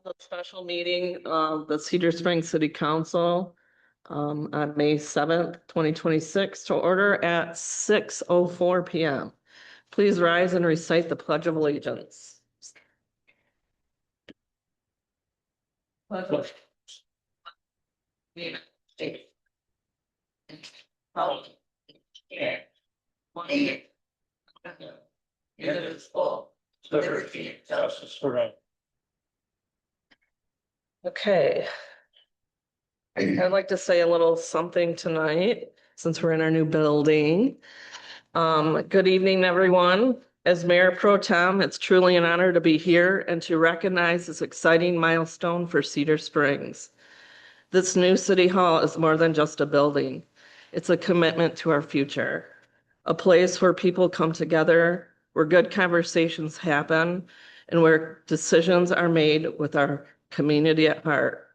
The special meeting of the Cedar Springs City Council on May 7th, 2026 to order at 6:04 PM. Please rise and recite the Pledge of Allegiance. Pledge of Allegiance. Liberty and justice for all. Okay. I'd like to say a little something tonight, since we're in our new building. Good evening, everyone. As Mayor Pro Tem, it's truly an honor to be here and to recognize this exciting milestone for Cedar Springs. This new city hall is more than just a building. It's a commitment to our future, a place where people come together, where good conversations happen, and where decisions are made with our community at heart.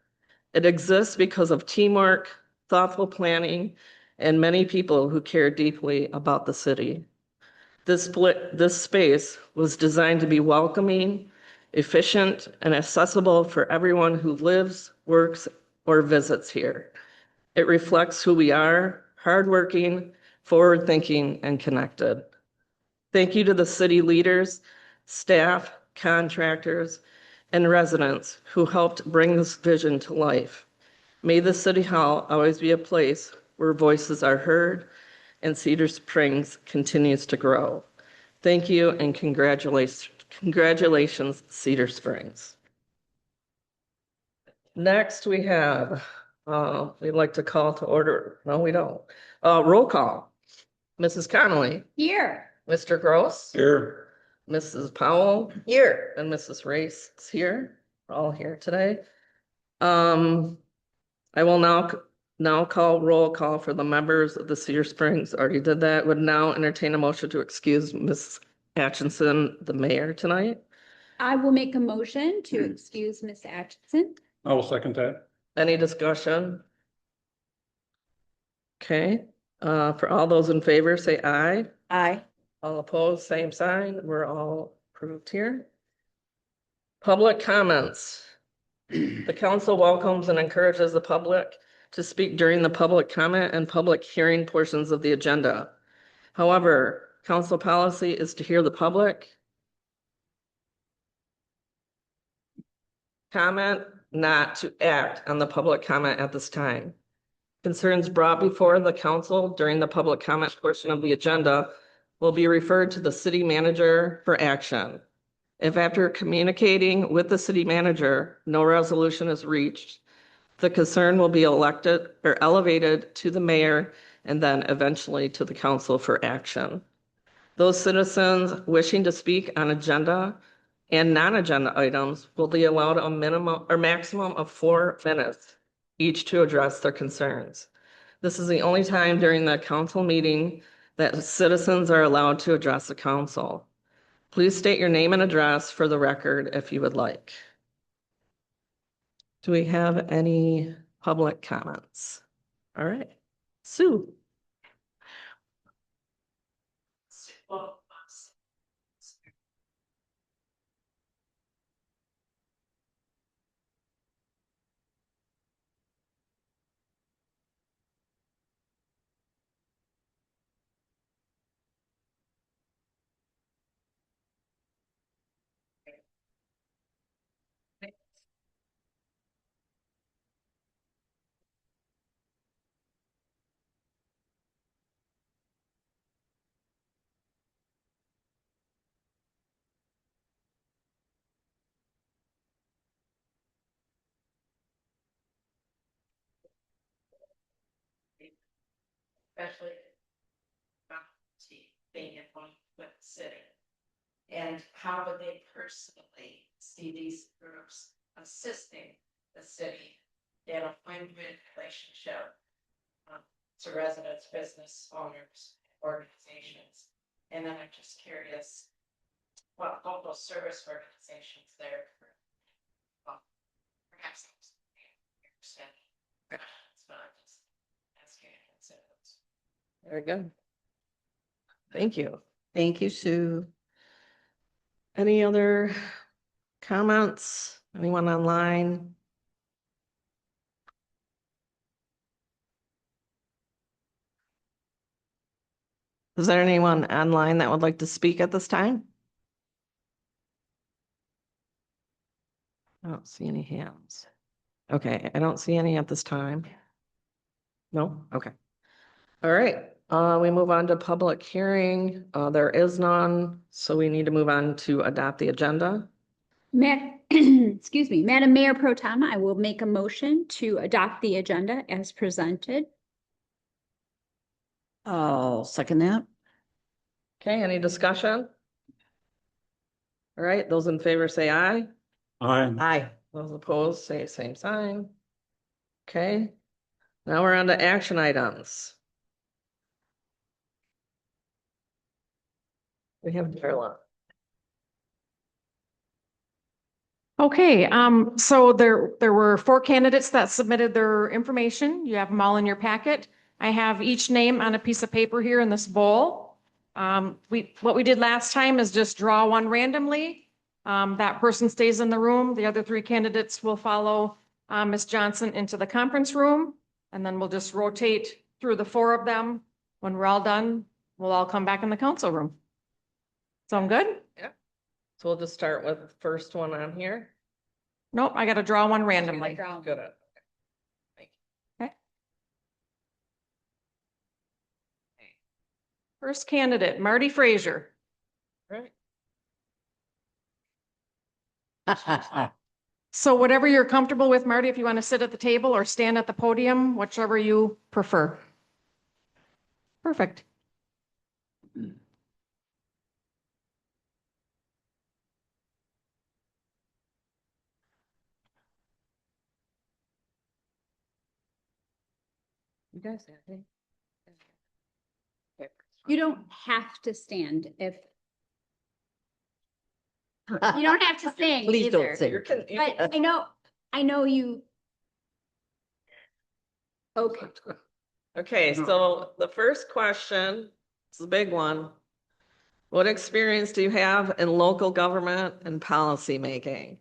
It exists because of teamwork, thoughtful planning, and many people who care deeply about the city. This space was designed to be welcoming, efficient, and accessible for everyone who lives, works, or visits here. It reflects who we are, hardworking, forward-thinking, and connected. Thank you to the city leaders, staff, contractors, and residents who helped bring this vision to life. May the City Hall always be a place where voices are heard and Cedar Springs continues to grow. Thank you and congratulations, Cedar Springs. Next, we have, we'd like to call to order. No, we don't. Roll call. Mrs. Connolly. Here. Mr. Gross. Here. Mrs. Powell. Here. And Mrs. Race is here. We're all here today. I will now call roll call for the members of the Cedar Springs. Already did that. Would now entertain a motion to excuse Ms. Atchison, the mayor, tonight. I will make a motion to excuse Miss Atchison. I will second that. Any discussion? Okay, for all those in favor, say aye. Aye. All opposed, same sign. We're all approved here. Public comments. The council welcomes and encourages the public to speak during the public comment and public hearing portions of the agenda. However, council policy is to hear the public, comment, not to act on the public comment at this time. Concerns brought before the council during the public comment portion of the agenda will be referred to the city manager for action. If after communicating with the city manager, no resolution is reached, the concern will be elected or elevated to the mayor and then eventually to the council for action. Those citizens wishing to speak on agenda and non-agenda items will be allowed a minimum or maximum of 4 minutes each to address their concerns. This is the only time during the council meeting that citizens are allowed to address the council. Please state your name and address for the record if you would like. Do we have any public comments? All right, Sue. Especially being in one with the city. And how would they personally see these groups assisting the city in a win-win relationship to residents, business owners, organizations? And then I'm just curious, what local service organizations there perhaps understand. That's what I'm just asking to consider those. Very good. Thank you. Thank you, Sue. Any other comments? Anyone online? Is there anyone online that would like to speak at this time? I don't see any hands. Okay, I don't see any at this time. No? Okay. All right, we move on to public hearing. There is none, so we need to move on to adopt the agenda. Excuse me, Madam Mayor Pro Tem, I will make a motion to adopt the agenda as presented. I'll second that. Okay, any discussion? All right, those in favor say aye. Aye. Aye. Those opposed say same sign. Okay, now we're on to action items. We have Darla. Okay, so there were 4 candidates that submitted their information. You have them all in your packet. I have each name on a piece of paper here in this bowl. What we did last time is just draw one randomly. That person stays in the room. The other 3 candidates will follow Ms. Johnson into the conference room. And then we'll just rotate through the 4 of them. When we're all done, we'll all come back in the council room. Sound good? So we'll just start with the first one on here. Nope, I gotta draw one randomly. Good. First candidate, Marty Frazier. Right. So whatever you're comfortable with, Marty, if you want to sit at the table or stand at the podium, whichever you prefer. Perfect. You guys have any? You don't have to stand if, you don't have to sing Please either. don't sing. But I know you. Okay, Okay, so the first question, it's a big one. What experience do you have in local government and policy making?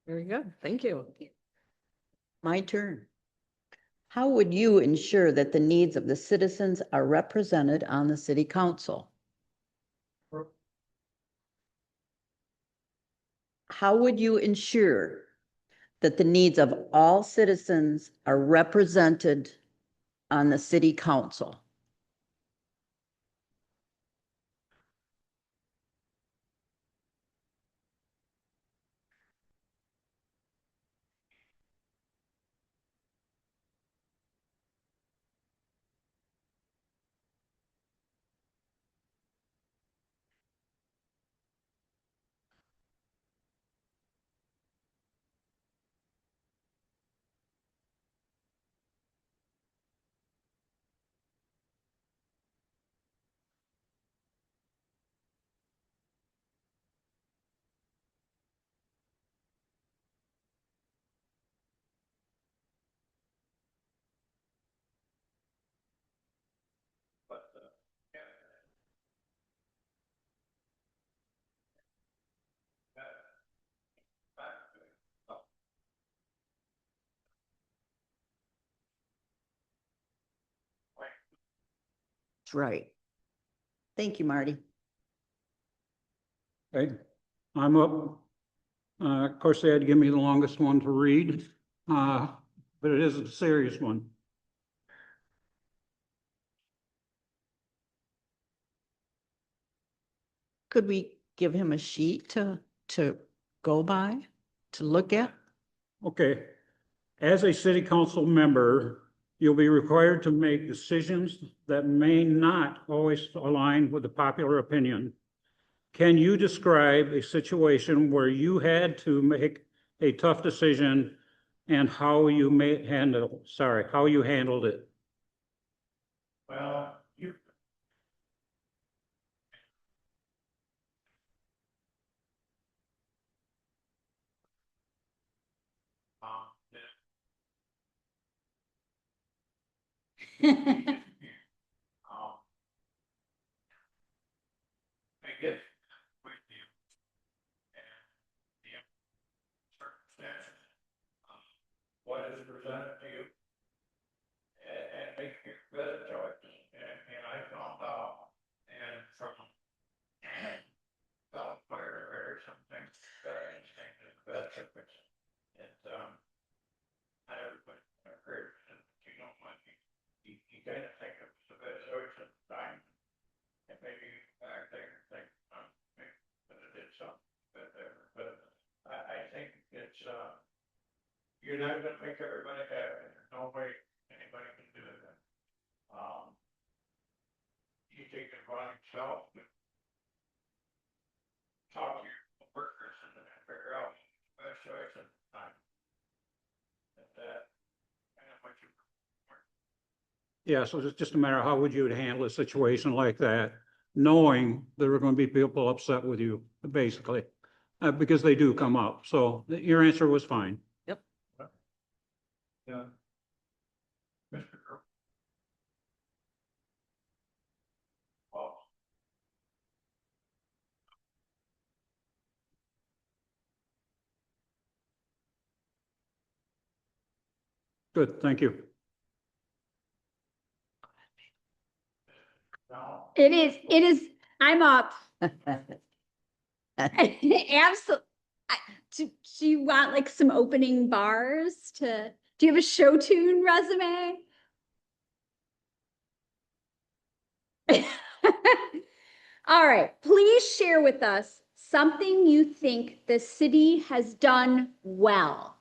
Very good, thank you. My turn. How would you ensure that the needs of the citizens are represented on the city council? How would you ensure that the needs of all citizens are represented on the city council? That's right. Thank you, Marty. Okay, I'm up. Of course, they had to give me the longest one to read, but it is a serious one. Could we give him a sheet to go by, to look at? Okay, as a city council member, you'll be required to make decisions that may not always align with the popular opinion. Can you describe a situation where you had to make a tough decision and how you how you handled it? Well, I get with you and the circumstances, what is presented to you, and make your better choices. And I found out, and from fellow firefighters, some things, better instinct is the best difference. And, not everybody agrees, and you know, when you kind of think of the best choice at the time, and maybe back there and think, maybe could have did something better, but I think it's, you're not gonna make everybody happy, there's no way anybody can do that. You take it upon yourself, to talk to your workers and then figure out the best choice at the time. That, kind of what you. Yeah, so it's just a matter of how would you handle a situation like that, knowing there are going to be people upset with you, basically, because they do come up. So your answer was fine. Yep. Yeah. Mr. Earl. Well, good, thank you. Now, It is, I'm up. Absolutely. Do you want like some opening bars do you have a show tune resume? All right, please share with us something you think the city has done well.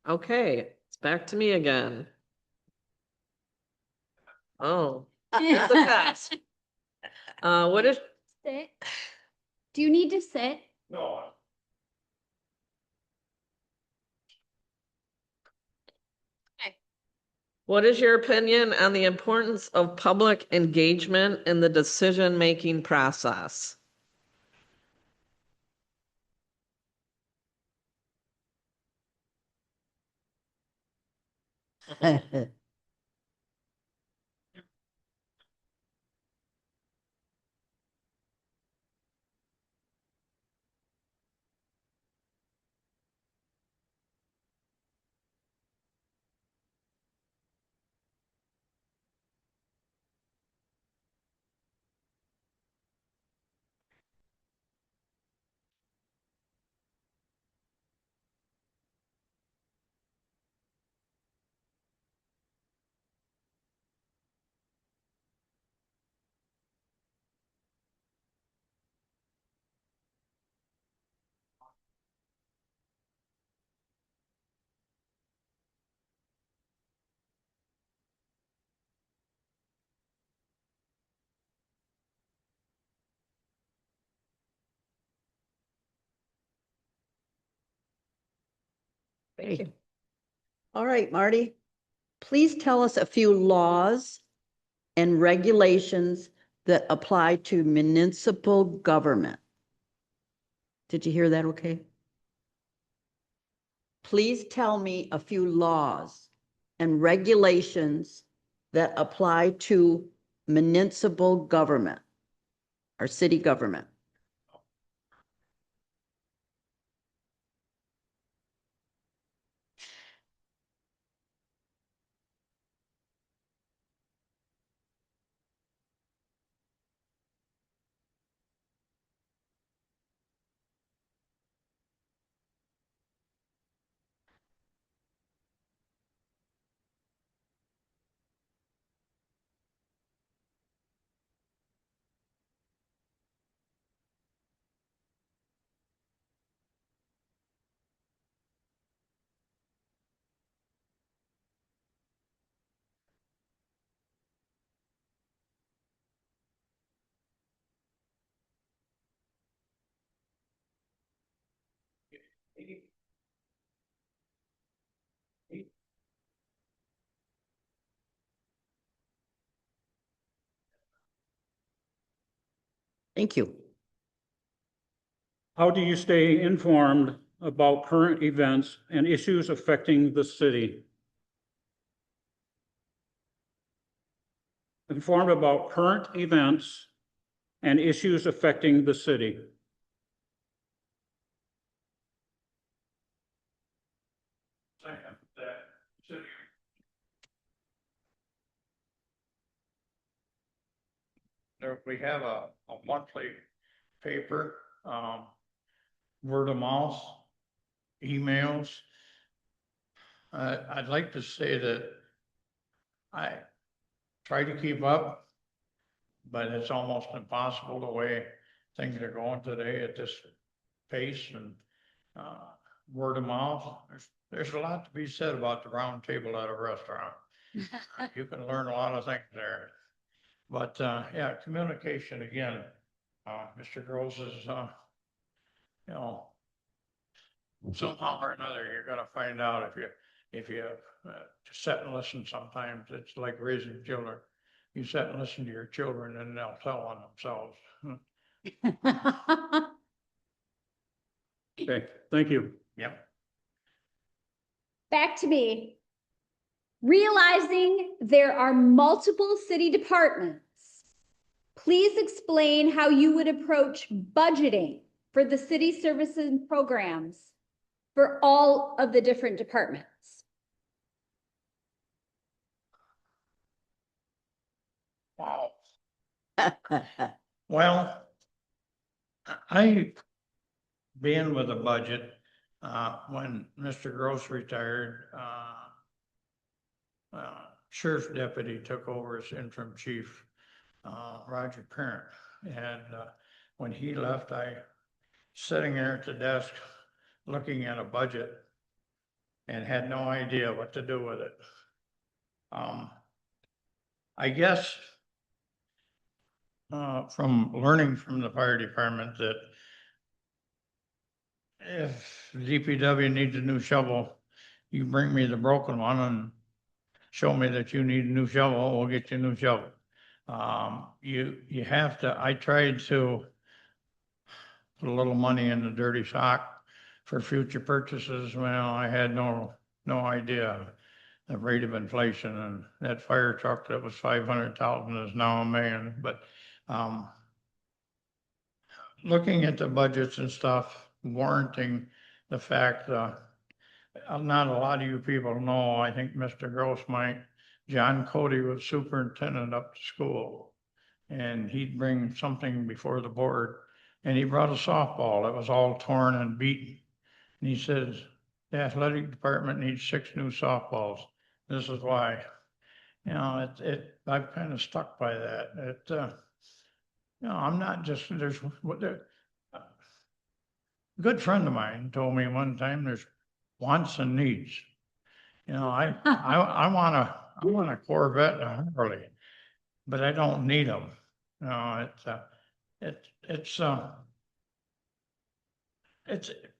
Okay, it's back to me again. Oh, it's a pass. What is, Sit. Do you need to sit? No, what is your opinion on the importance of public engagement in the decision-making process? Thank you. All right, Marty, please tell us a few laws and regulations that apply to municipal government. Did you hear that okay? Please tell me a few laws and regulations that apply to municipal government or city government. Thank you. How do you stay informed about current events and issues affecting the city? Informed about current events and issues affecting the city. second, that city. We have a monthly paper, word of mouth, emails. I'd like to say that I try to keep up, but it's almost impossible the way things are going today at this pace and, word of mouth. There's a lot to be said about the round table at a restaurant. You can learn a lot of things there. But, yeah, communication again, Mr. Gross is, you know, somehow or another, you're gonna find out if you sit and listen. Sometimes it's like raising children. You sit and listen to your children and they'll tell on themselves. Okay, thank you. Yep. Back to me. Realizing there are multiple city departments, please explain how you would approach budgeting for the city services and programs for all of the different departments. Wow. Well, I, being with a budget, when Mr. Gross retired, sheriff's deputy took over as interim chief, Roger Parent. And, when he left, I sitting there at the desk, looking at a budget and had no idea what to do with it. I guess from learning from the fire department that if DPW needs a new shovel, you bring me the broken one and show me that you need a new shovel, we'll get you a new shovel. You have to, I tried to put a little money in the dirty sock for future purchases. Well, I had no idea the rate of inflation, and that fire truck that was 500,000 is now $1 million. But looking at the budgets and stuff, warranting the fact not a lot of you people know, I think Mr. Gross might, John Cody was superintendent up to school. And he'd bring something before the board, and he brought a softball that was all torn and beaten. And he says, the athletic department needs 6 new softballs. This is why. You know, I've kind of stuck by that. You know, I'm not just, a good friend of mine told me one time there's wants and needs. You know, I want a Corvette and a Harley, but I don't need them. No, it's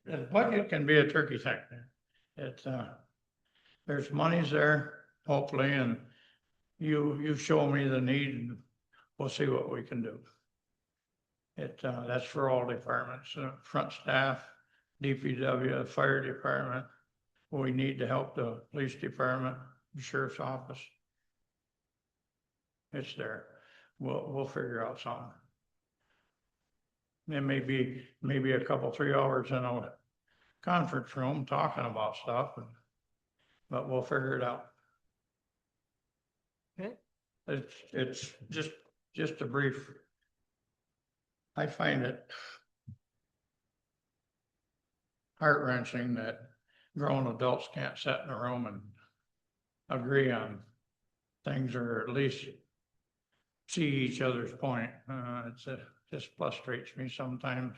the budget can be a turkey sector. There's monies there, hopefully, and you show me the need and we'll see what we can do. That's for all departments, front staff, DPW, fire department. We need to help the police department, the sheriff's office. It's there. We'll figure out something. It may be a couple, 3 hours in a conference room talking about stuff, but we'll figure it out. Okay. It's just a brief. I find it heart-wrenching that grown adults can't sit in a room and agree on things, or at least see each other's point. Just frustrates me sometimes.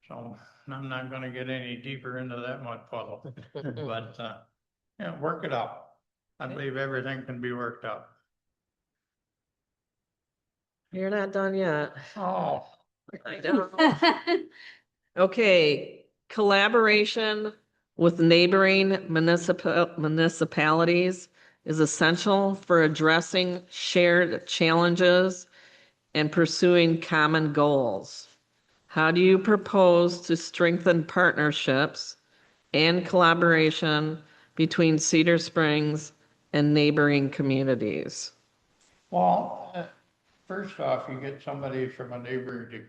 So I'm not gonna get any deeper into that mud puddle, but, yeah, work it out. I believe everything can be worked out. You're not done yet. Oh. I know. Okay, collaboration with neighboring municipalities is essential for addressing shared challenges and pursuing common goals. How do you propose to strengthen partnerships and collaboration between Cedar Springs and neighboring communities? Well, first off, you get somebody from a neighboring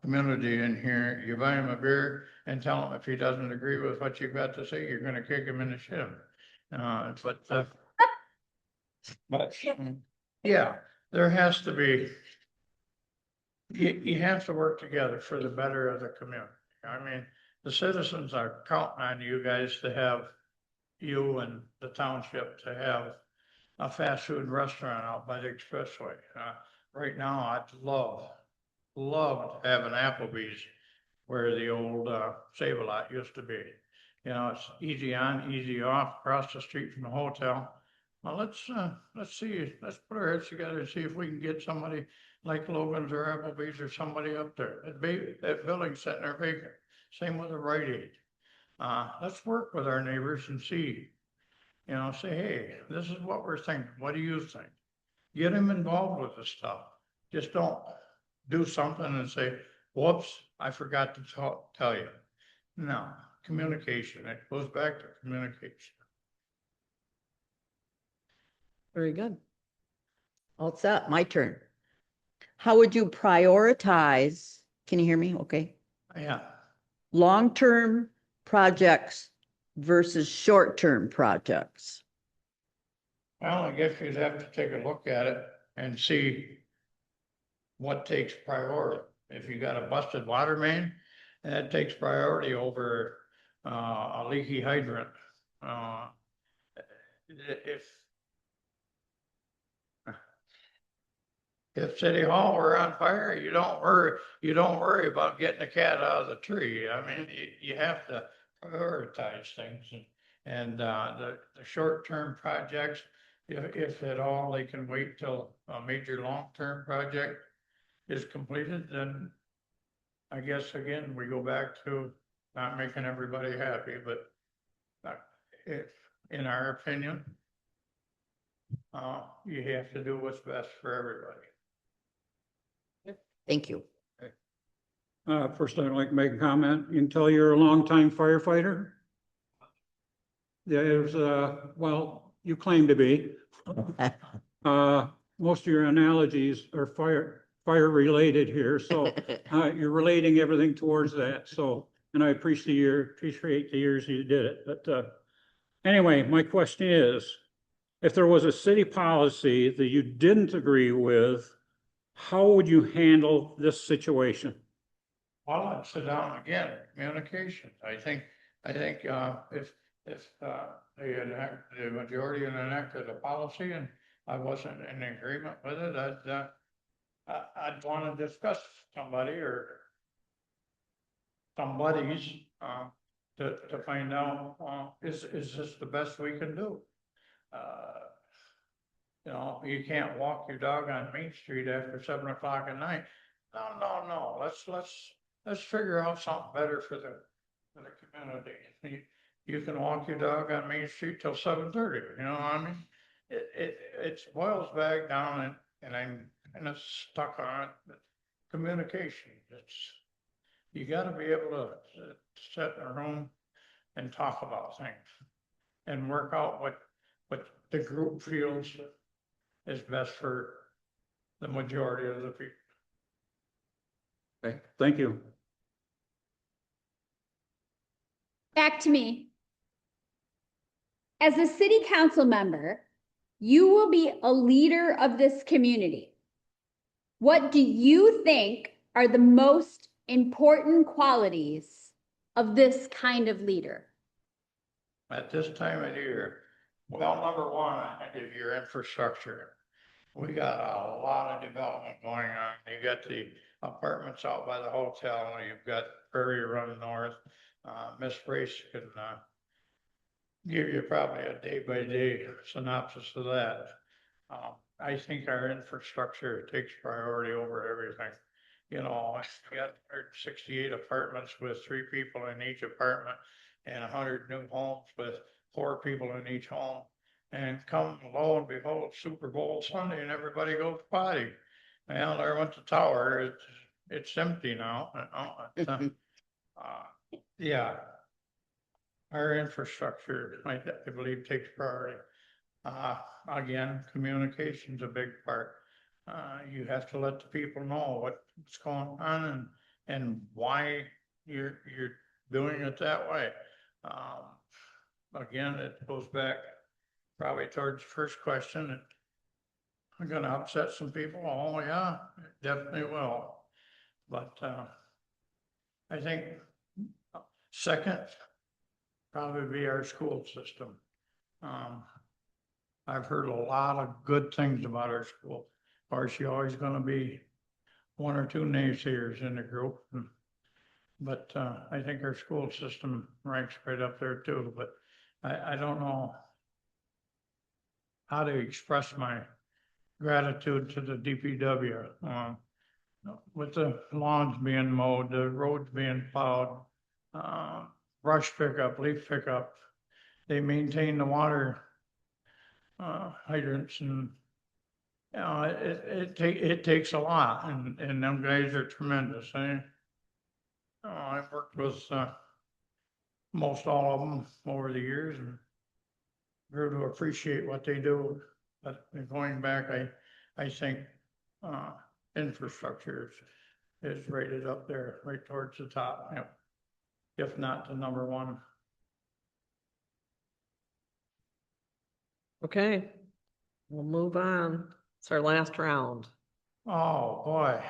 community in here, you buy him a beer and tell him if he doesn't agree with what you've got to say, you're gonna kick him in the shin. But yeah, there has to be, you have to work together for the better of the community. I mean, the citizens are counting on you guys to have, you and the township to have a fast food restaurant out by the expressway. Right now, I'd love to have an Applebee's where the old Save-A-Lot used to be. You know, it's easy on, easy off, across the street from the hotel. Well, let's see, let's put our heads together and see if we can get somebody like Logan's or Applebee's or somebody up there. That building's sitting there vacant. Same with the Rite Aid. Let's work with our neighbors and see, you know, say, hey, this is what we're thinking. What do you think? Get them involved with this stuff. Just don't do something and say, whoops, I forgot to tell you. No, communication. It goes back to communication. Very good. All set, my turn. How would you prioritize, can you hear me? Okay. Yeah. Long-term projects versus short-term projects? Well, I guess you'd have to take a look at it and see what takes priority. If you got a busted water main, that takes priority over a leaky hydrant. If City Hall were on fire, you don't worry about getting the cat out of the tree. I mean, you have to prioritize things, and the short-term projects, if at all they can wait till a major long-term project is completed, then I guess again, we go back to not making everybody happy, but if, in our opinion, you have to do what's best for everybody. Thank you. First, I'd like to make a comment. You can tell you're a longtime firefighter. There's, well, you claim to be. Most of your analogies are fire related here, so you're relating everything towards that. So, and I appreciate the years you did it. But anyway, my question is, if there was a city policy that you didn't agree with, how would you handle this situation? Well, I'd sit down again, communication. I think, if the majority enacted a policy and I wasn't in agreement with it, I'd want to discuss somebody or somebody's, to find out, is this the best we can do? You know, you can't walk your dog on Main Street after 7 o'clock at night. No, let's figure out something better for the community. You can walk your dog on Main Street till 7:30, you know what I mean? It boils back down and I'm kind of stuck on it, but communication, you gotta be able to sit in a room and talk about things and work out what the group feels is best for the majority of the people. Okay, thank you. Back to me. As a city council member, you will be a leader of this community. What do you think are the most important qualities of this kind of leader? At this time of year, well, number one, is your infrastructure. We got a lot of development going on. You got the apartments out by the hotel, you've got Prairie Run North. Miss Race can, give you probably a day-by-day synopsis of that. I think our infrastructure takes priority over everything. You know, we got 168 apartments with 3 people in each apartment and 100 new homes with 4 people in each home. And come lo and behold, Super Bowl Sunday and everybody goes potty. Well, there went the tower. It's empty now. Yeah. Our infrastructure, I believe, takes priority. Again, communication's a big part. You have to let the people know what's going on and why you're doing it that way. Again, it goes back probably towards the first question. I'm gonna upset some people. Oh yeah, it definitely will. But I think second probably be our school system. I've heard a lot of good things about our school. Of course, you're always gonna be 1 or 2 naysayers in the group. But I think our school system ranks right up there too. But I don't know how to express my gratitude to the DPW. With the lawns being mowed, the roads being plowed, brush pickup, leaf pickup, they maintain the water hydrants, and you know, it takes a lot, and them guys are tremendous. I've worked with most all of them over the years and grew to appreciate what they do. But going back, I think infrastructure is rated up there, right towards the top, if not the number one. Okay, we'll move on. It's our last round. Oh, boy.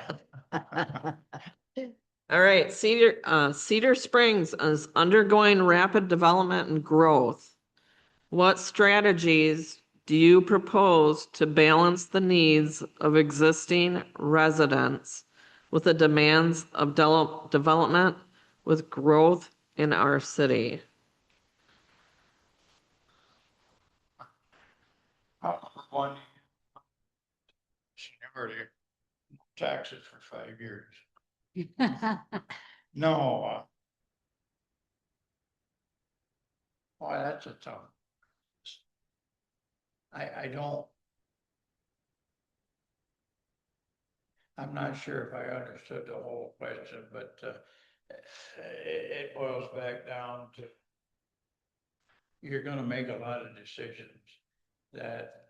All right, Cedar Springs is undergoing rapid development and growth. What strategies do you propose to balance the needs of existing residents with the demands of development with growth in our city? one seniority taxes for 5 years. No. Boy, that's a tough. I don't. I'm not sure if I understood the whole question, but it boils back down to you're gonna make a lot of decisions that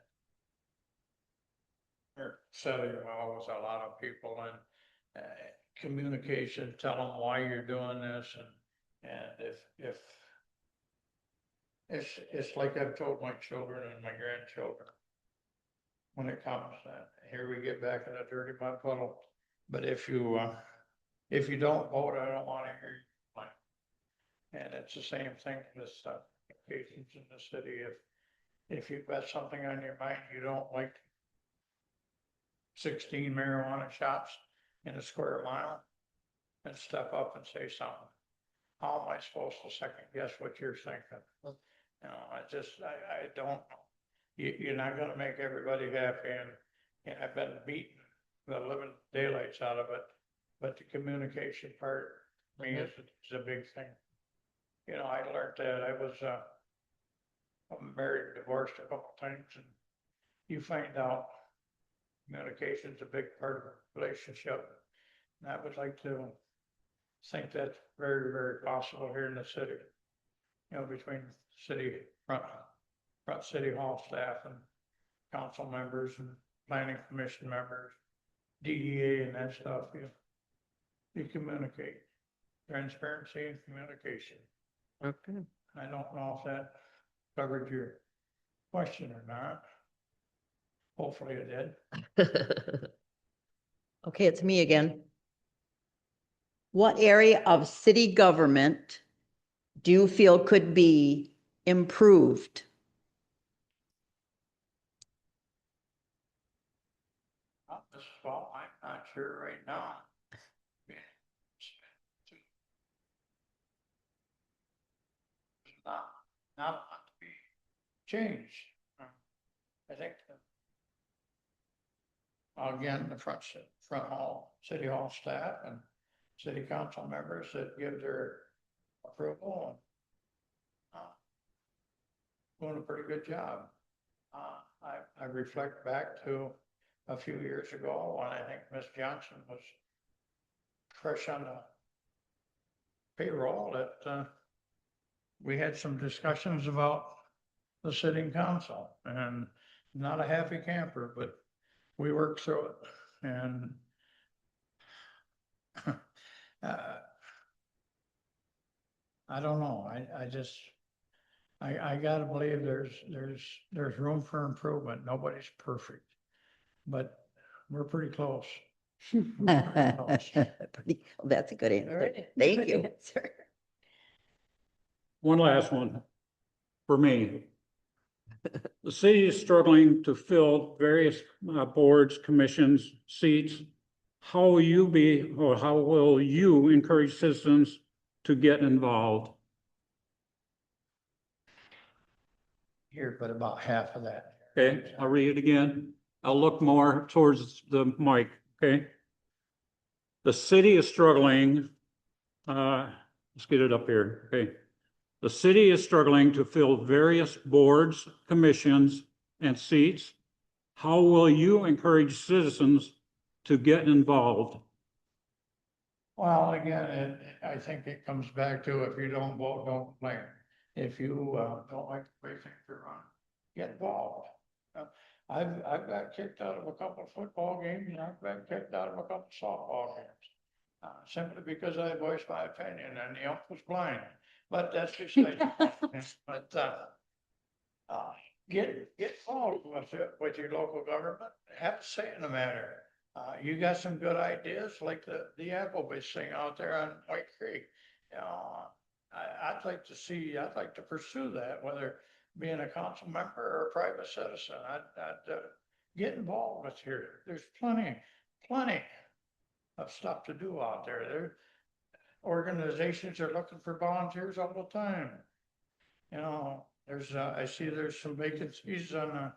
are setting well with a lot of people and communication, tell them why you're doing this and if it's like I've told my children and my grandchildren. When it comes, here we get back in a dirty mud puddle. But if you don't vote, I don't want to hear you complain. And it's the same thing with occasions in the city. If you've got something on your mind you don't like, 16 marijuana shops in a square mile, and step up and say something. How am I supposed to second guess what you're thinking? You know, I don't know. You're not gonna make everybody happy and I've been beaten the living daylights out of it. But the communication part, for me, is a big thing. You know, I learned that. I'm married, divorced a couple times, and you find out communication's a big part of a relationship. And I would like to think that's very, very possible here in the city. You know, between city front city hall staff and council members and planning commission members, DEA and that stuff, you communicate. Transparency and communication. Okay. I don't know if that covered your question or not. Hopefully it did. Okay, it's me again. What area of city government do you feel could be improved? Not this fall, I'm not sure right now. Not a lot to be changed. I think again, the front hall, city hall staff and city council members that give their approval and doing a pretty good job. I reflect back to a few years ago when I think Miss Johnson was fresh on the payroll that we had some discussions about the sitting council and not a happy camper, but we worked through it. And I don't know. I gotta believe there's room for improvement. Nobody's perfect, but we're pretty close. That's a good answer. Alright. Thank you. One last one for me. The city is struggling to fill various boards, commissions, seats. How will you encourage citizens to get involved? Here, but about half of that. Okay, I'll read it again. I'll look more towards the mic, okay? The city is struggling, let's get it up here, okay? The city is struggling to fill various boards, commissions, and seats. How will you encourage citizens to get involved? Well, again, I think it comes back to if you don't vote, don't complain. If you don't like the way things are run, get involved. I've got kicked out of a couple of football games and I've been kicked out of a couple of softball games. Simply because I voiced my opinion and the ump was blind. But that's just like, but get involved with your local government. Have a say in the matter. You got some good ideas like the Applebee's thing out there on White Creek. You know, I'd like to pursue that, whether being a council member or a private citizen. I'd get involved with here. There's plenty of stuff to do out there. Organizations are looking for volunteers all the time. You know, I see there's some vacancies on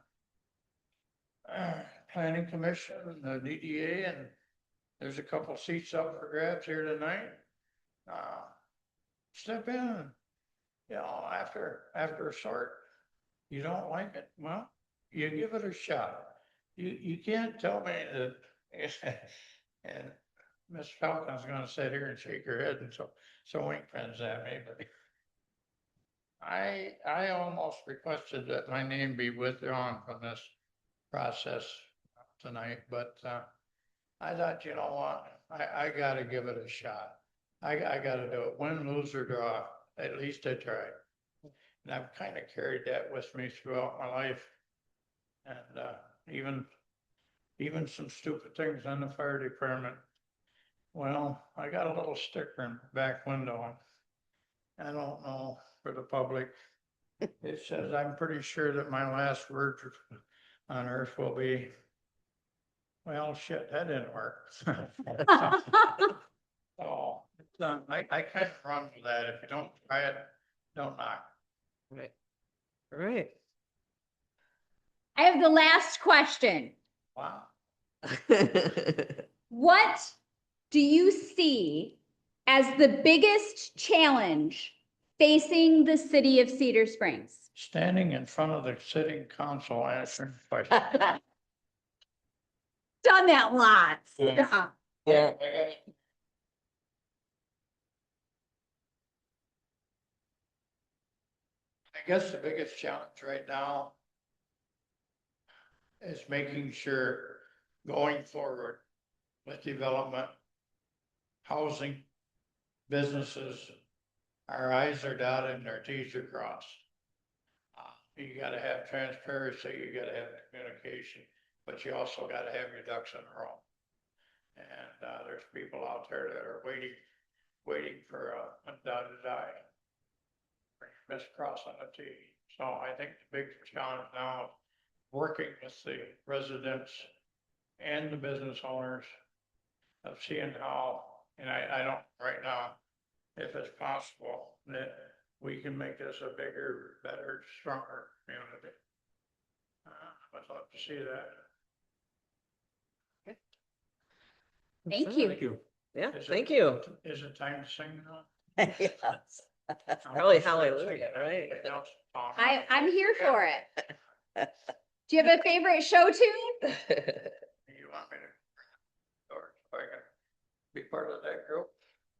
Planning Commission, the DDA, and there's a couple seats up for grabs here tonight. Step in, you know, after a sort, you don't like it, well, you give it a shot. You can't tell me that, and Miss Falcon's gonna sit here and shake her head and so wink pens at me, but I almost requested that my name be withdrawn from this process tonight, but I thought, you know what, I gotta give it a shot. I gotta do it, win, lose or draw, at least I tried. And I've kind of carried that with me throughout my life. And even some stupid things on the fire department. Well, I got a little sticker in the back window. I don't know for the public. It says, I'm pretty sure that my last words on earth will be, well, shit, that didn't work. So, I kind of run with that. If you don't try it, don't knock. Right. Right. I have the last question. Wow. What do you see as the biggest challenge facing the city of Cedar Springs? Standing in front of the sitting council answering questions. Done that lots. Yeah. Yeah. I guess the biggest challenge right now is making sure going forward with development, housing, businesses, our I's are dotted and our T's are crossed. You gotta have transparency, you gotta have communication, but you also gotta have your ducks in a row. And there's people out there that are waiting for a dotted I. Miss cross on the T. So I think the big challenge now is working with the residents and the business owners of seeing how, and I don't right now, if it's possible, that we can make this a bigger, better, stronger community. I'd love to see that. Thank you. Thank you. Yeah, Is it- thank you. Is it time to sing now? Yes. Probably hallelujah, right? I'm here for it. Do you have a favorite show tune? You want me to, or I can be part of that group?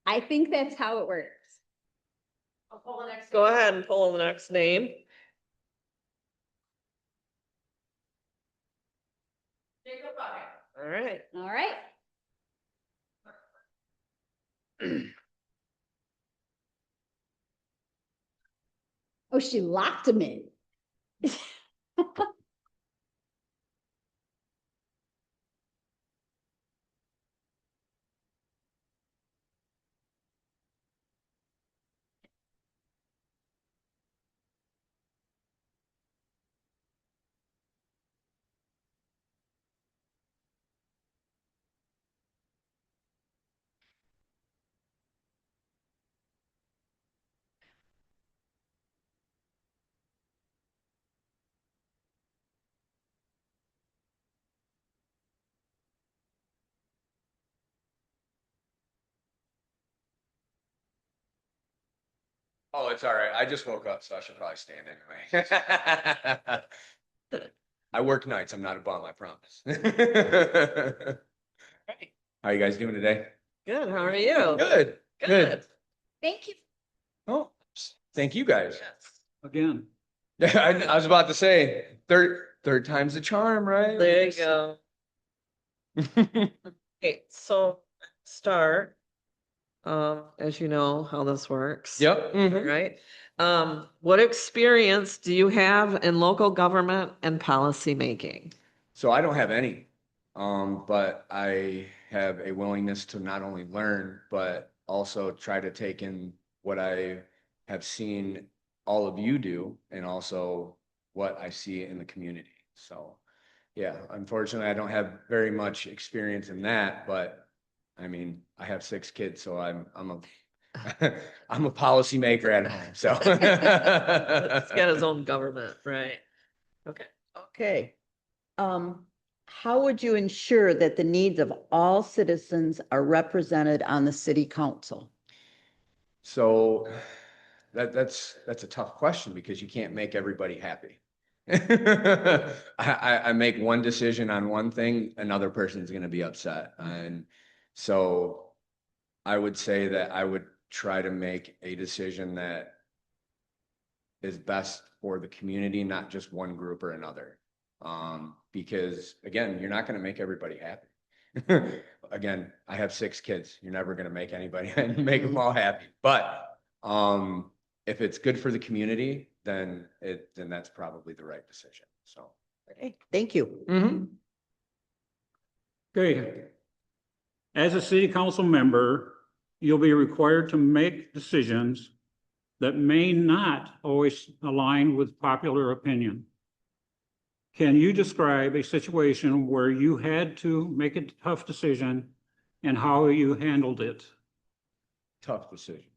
I think that's how it works. I'll pull the next. Go ahead and pull the next name. Jacob Bucket. All right. All right. Oh, she locked him in. Oh, it's all right. I just woke up, so I should probably stand anyway. I work nights. I'm not a bum, I promise. How you guys doing today? Good. How are you? Good, good. Thank you. Oh, thank you guys. Again, I was about to say, third time's the charm, right? There you go. Okay, so start. As you know how this works. Yep. mhm. Right? What experience do you have in local government and policy making? So I don't have any, but I have a willingness to not only learn, but also try to take in what I have seen all of you do and also what I see in the community. So, yeah, unfortunately, I don't have very much experience in that, but I mean, I have 6 kids, so I'm a policymaker at home, so. He's got his own government, right? Okay. Okay. how would you ensure that the needs of all citizens are represented on the city council? So that's a tough question because you can't make everybody happy. I make one decision on one thing, another person's gonna be upset. And so I would say that I would try to make a decision that is best for the community, not just one group or another. Because again, you're not gonna make everybody happy. Again, I have 6 kids. You're never gonna make anybody, make them all happy. But if it's good for the community, then that's probably the right decision. So. Okay, thank you. Mhm. Okay. As a city council member, you'll be required to make decisions that may not always align with popular opinion. Can you describe a situation where you had to make a tough decision and how you handled it? Tough decision.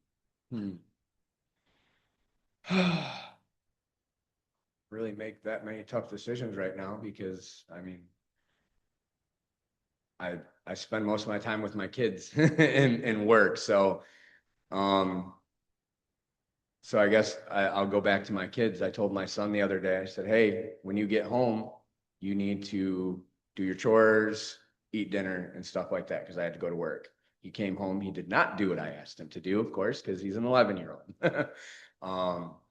Really make that many tough decisions right now because I mean, I spend most of my time with my kids and work. So, so I guess I'll go back to my kids. I told my son the other day, I said, hey, when you get home, you need to do your chores, eat dinner and stuff like that. Cause I had to go to work. He came home. He did not do what I asked him to do, of course, cause he's an 11-year-old.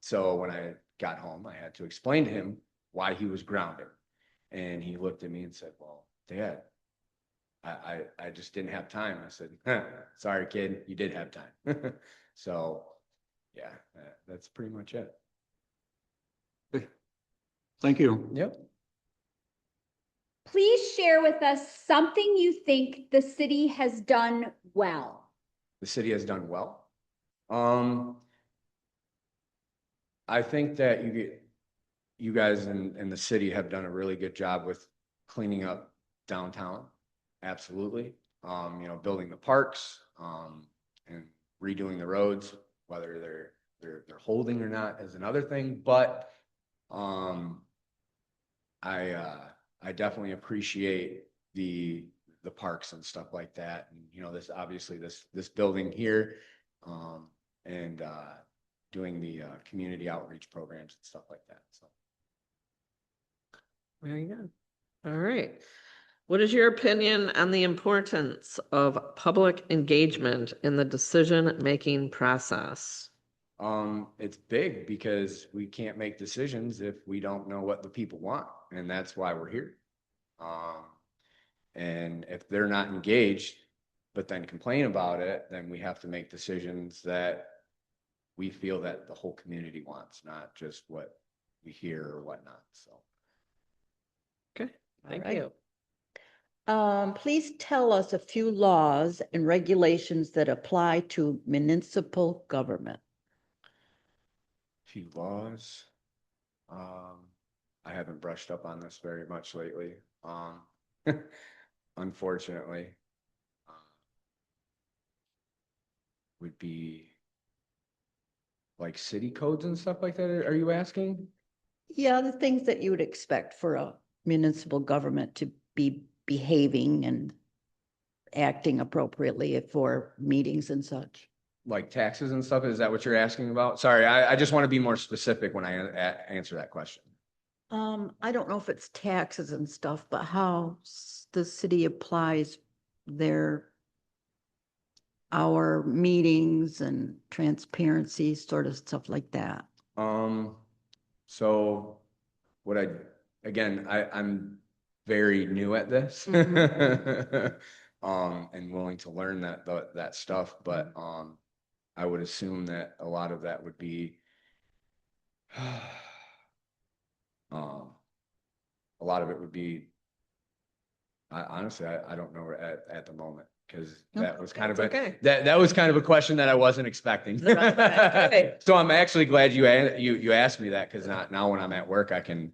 So when I got home, I had to explain to him why he was grounded. And he looked at me and said, well, Dad, I just didn't have time. I said, sorry, kid, you did have time. So yeah, that's pretty much it. Thank you. Yep. Please share with us something you think the city has done well. The city has done well. I think that you guys in the city have done a really good job with cleaning up downtown. Absolutely. Building the parks, and redoing the roads, whether they're holding or not is another thing. But I definitely appreciate the parks and stuff like that. And this obviously this building here, and doing the community outreach programs and stuff like that. So. Very good. All right. What is your opinion on the importance of public engagement in the decision-making process? It's big because we can't make decisions if we don't know what the people want, and that's why we're here. And if they're not engaged, but then complain about it, then we have to make decisions that we feel that the whole community wants, not just what we hear or whatnot. So. Okay, thank right. you. Please tell us a few laws and regulations that apply to municipal government. Few laws. I haven't brushed up on this very much lately. Unfortunately, would be like city codes and stuff like that. Are you asking? Yeah, the things that you would expect for a municipal government to be behaving and acting appropriately for meetings and such. Like taxes and stuff? Is that what you're asking about? Sorry, I just want to be more specific when I answer that question. I don't know if it's taxes and stuff, but how the city applies our meetings and transparency, sort of stuff like that. So I'm very new at this. And willing to learn that stuff, but I would assume that a lot of that would be a lot of it would be honestly I don't know at the moment, because that was kind of that was kind of a question that I wasn't expecting. Okay. So I'm actually glad you asked me that, because now when I'm at work I can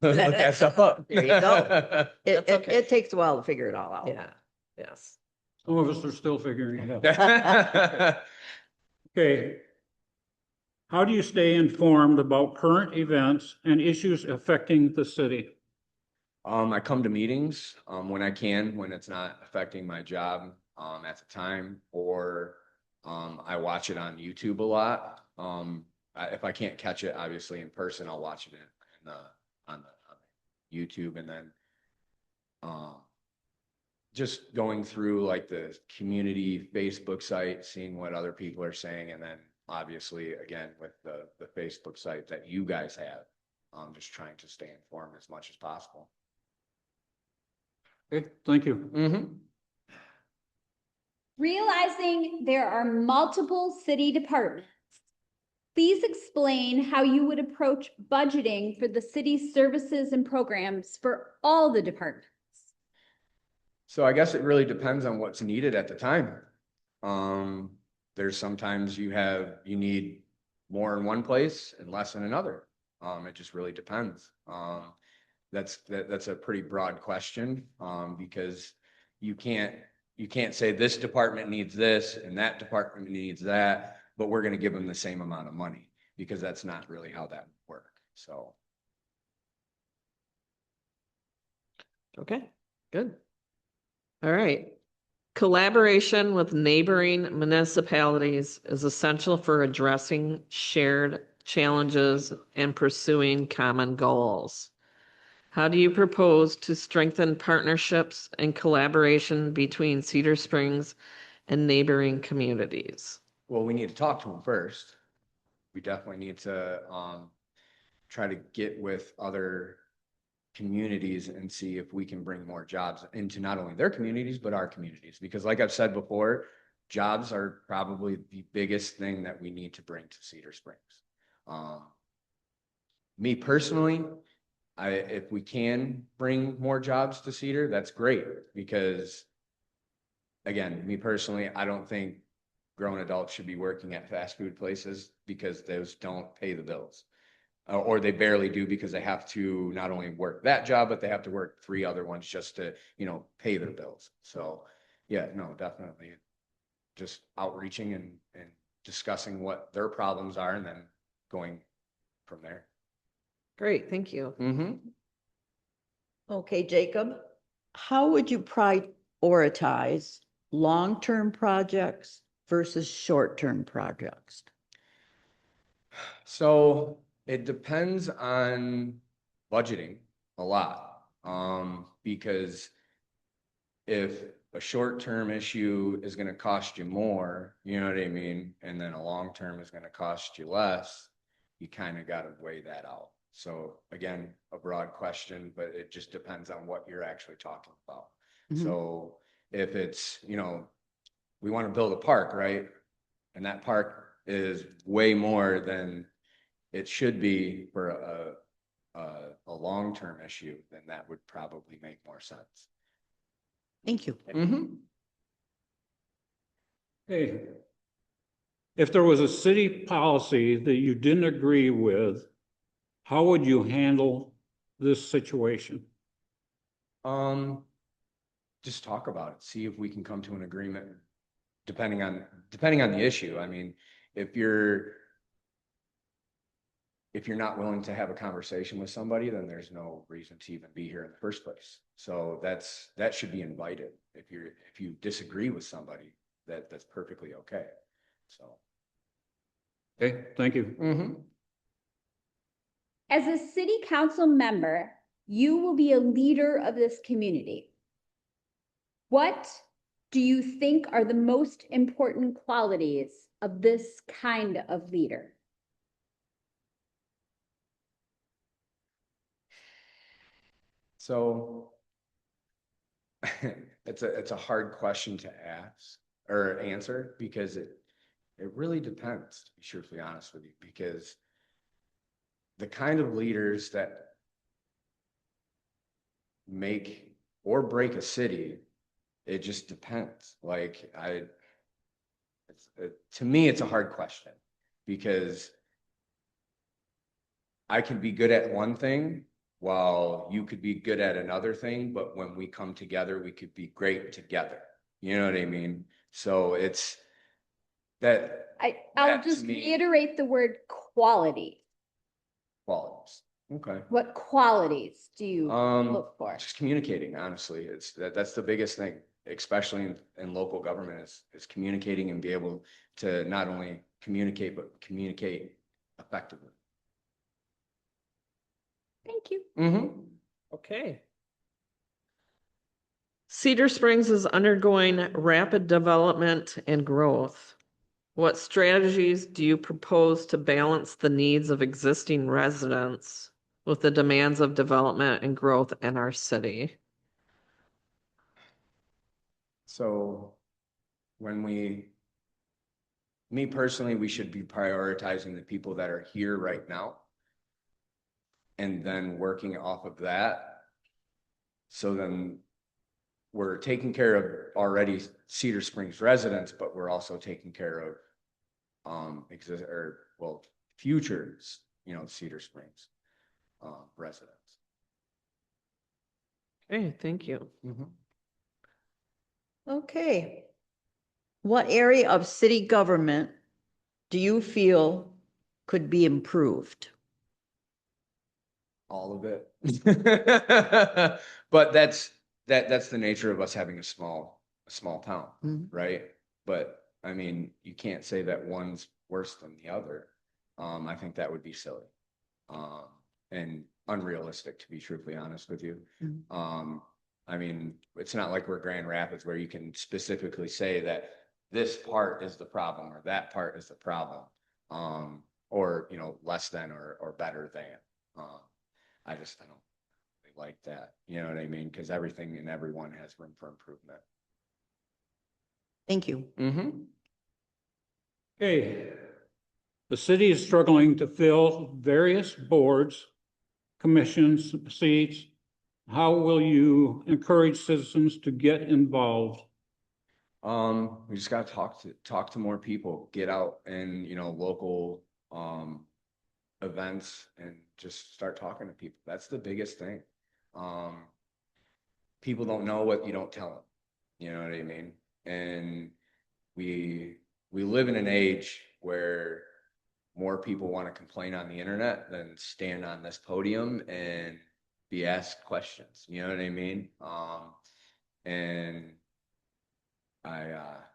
look that stuff up. There you go. That's okay. It takes a while to figure it all out. Yeah, yes. Some of us are still figuring it out. Okay. How do you stay informed about current events and issues affecting the city? I come to meetings, when I can, when it's not affecting my job, at the time, or, I watch it on YouTube a lot. If I can't catch it, obviously in person, I'll watch it on YouTube, and then, um, just going through like the community Facebook site, seeing what other people are saying, and then obviously again with the Facebook site that you guys have, just trying to stay informed as much as possible. Okay, thank you. Mm-hmm. Realizing there are multiple city departments, please explain how you would approach budgeting for the city's services and programs for all the departments. So I guess it really depends on what's needed at the time. There's sometimes you need more in one place and less in another. It just really depends. That's a pretty broad question, because you can't say this department needs this and that department needs that, but we're gonna give them the same amount of money, because that's not really how that would work, so. Okay, good. All right. Collaboration with neighboring municipalities is essential for addressing shared challenges and pursuing common goals. How do you propose to strengthen partnerships and collaboration between Cedar Springs and neighboring communities? Well, we need to talk to them first. We definitely need to, try to get with other communities and see if we can bring more jobs into not only their communities, but our communities. Because like I've said before, jobs are probably the biggest thing that we need to bring to Cedar Springs. Me personally, if we can bring more jobs to Cedar, that's great, because again, me personally, I don't think grown adults should be working at fast food places, because those don't pay the bills. Or they barely do, because they have to not only work that job, but they have to work 3 other ones just to, pay their bills. So, yeah, no, definitely just outreaching and discussing what their problems are, and then going from there. Great, thank you. Mm-hmm. Okay, Jacob, how would you prioritize long-term projects versus short-term projects? So it depends on budgeting a lot, because if a short-term issue is going to cost you more, you know what I mean, and then a long-term is going to cost you less, you kind of got to weigh that out. So again, a broad question, but it just depends on what you're actually talking about. So if it's, we want to build a park, right? And that park is way more than it should be for a long-term issue, then that would probably make more sense. Thank you. Mm-hmm. Hey, if there was a city policy that you didn't agree with, how would you handle this situation? Just talk about it, see if we can come to an agreement, depending on the issue. I mean, if you're not willing to have a conversation with somebody, then there's no reason to even be here in the first place. So that should be invited. If you disagree with somebody, that's perfectly okay. So. Okay, thank you. Mm-hmm. As a city council member, you will be a leader of this community. What do you think are the most important qualities of this kind of leader? So it's a hard question to ask or answer, because it really depends, to be truthfully honest with you, because the kind of leaders that make or break a city, it just depends. Like to me, it's a hard question, because I can be good at one thing while you could be good at another thing, but when we come together, we could be great together. You know what I mean? So it's that I'll that to just me- reiterate the word quality. qualities. Okay. What qualities do you look for? Just communicating, honestly, that's the biggest thing, especially in local government is communicating and be able to not only communicate, but communicate effectively. Thank you. Mm-hmm. Okay. Cedar Springs is undergoing rapid development and growth. What strategies do you propose to balance the needs of existing residents with the demands of development and growth in our city? So me personally, we should be prioritizing the people that are here right now and then working off of that. So then we're taking care of already Cedar Springs residents, but we're also taking care of future, Cedar Springs residents. Okay, thank you. Mm-hmm. Okay. What area of city government do you feel could be improved? All of it. But that's the nature of us having a small town, Mhm. right? But I mean, you can't say that one's worse than the other. I think that would be silly. And unrealistic, to be truthfully honest with you. Mhm. I mean, it's not like we're Grand Rapids where you can specifically say that this part is the problem or that part is the problem. Or, less than or better than. I don't really like that. You know what I mean? Because everything and everyone has room for improvement. Thank you. Mm-hmm. Okay. The city is struggling to fill various boards, commissions, seats. How will you encourage citizens to get involved? We just gotta talk to more people, get out and, local, events and just start talking to people. That's the biggest thing. People don't know what you don't tell them. You know what I mean? And we live in an age where more people want to complain on the internet than stand on this podium and be asked questions. You know what I mean? And I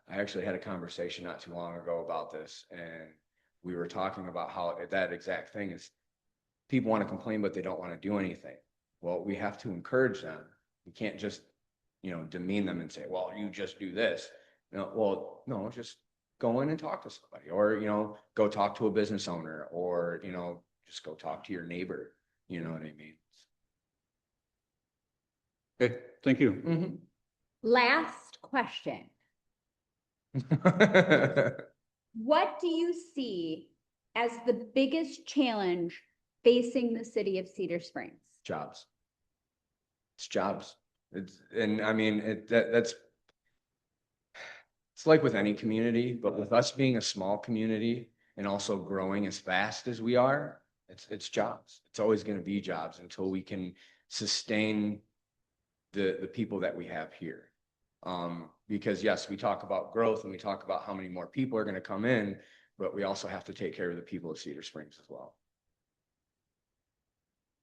actually had a conversation not too long ago about this, and we were talking about how that exact thing is people want to complain, but they don't want to do anything. Well, we have to encourage them. We can't just, demean them and say, well, you just do this. No, just go in and talk to somebody or, go talk to a business owner or, just go talk to your neighbor. You know what I mean? Okay, thank you. Mm-hmm. Last question. What do you see as the biggest challenge facing the city of Cedar Springs? Jobs. It's jobs. That's it's like with any community, but with us being a small community and also growing as fast as we are, it's jobs. It's always going to be jobs until we can sustain the people that we have here. Because yes, we talk about growth and we talk about how many more people are going to come in, but we also have to take care of the people of Cedar Springs as well.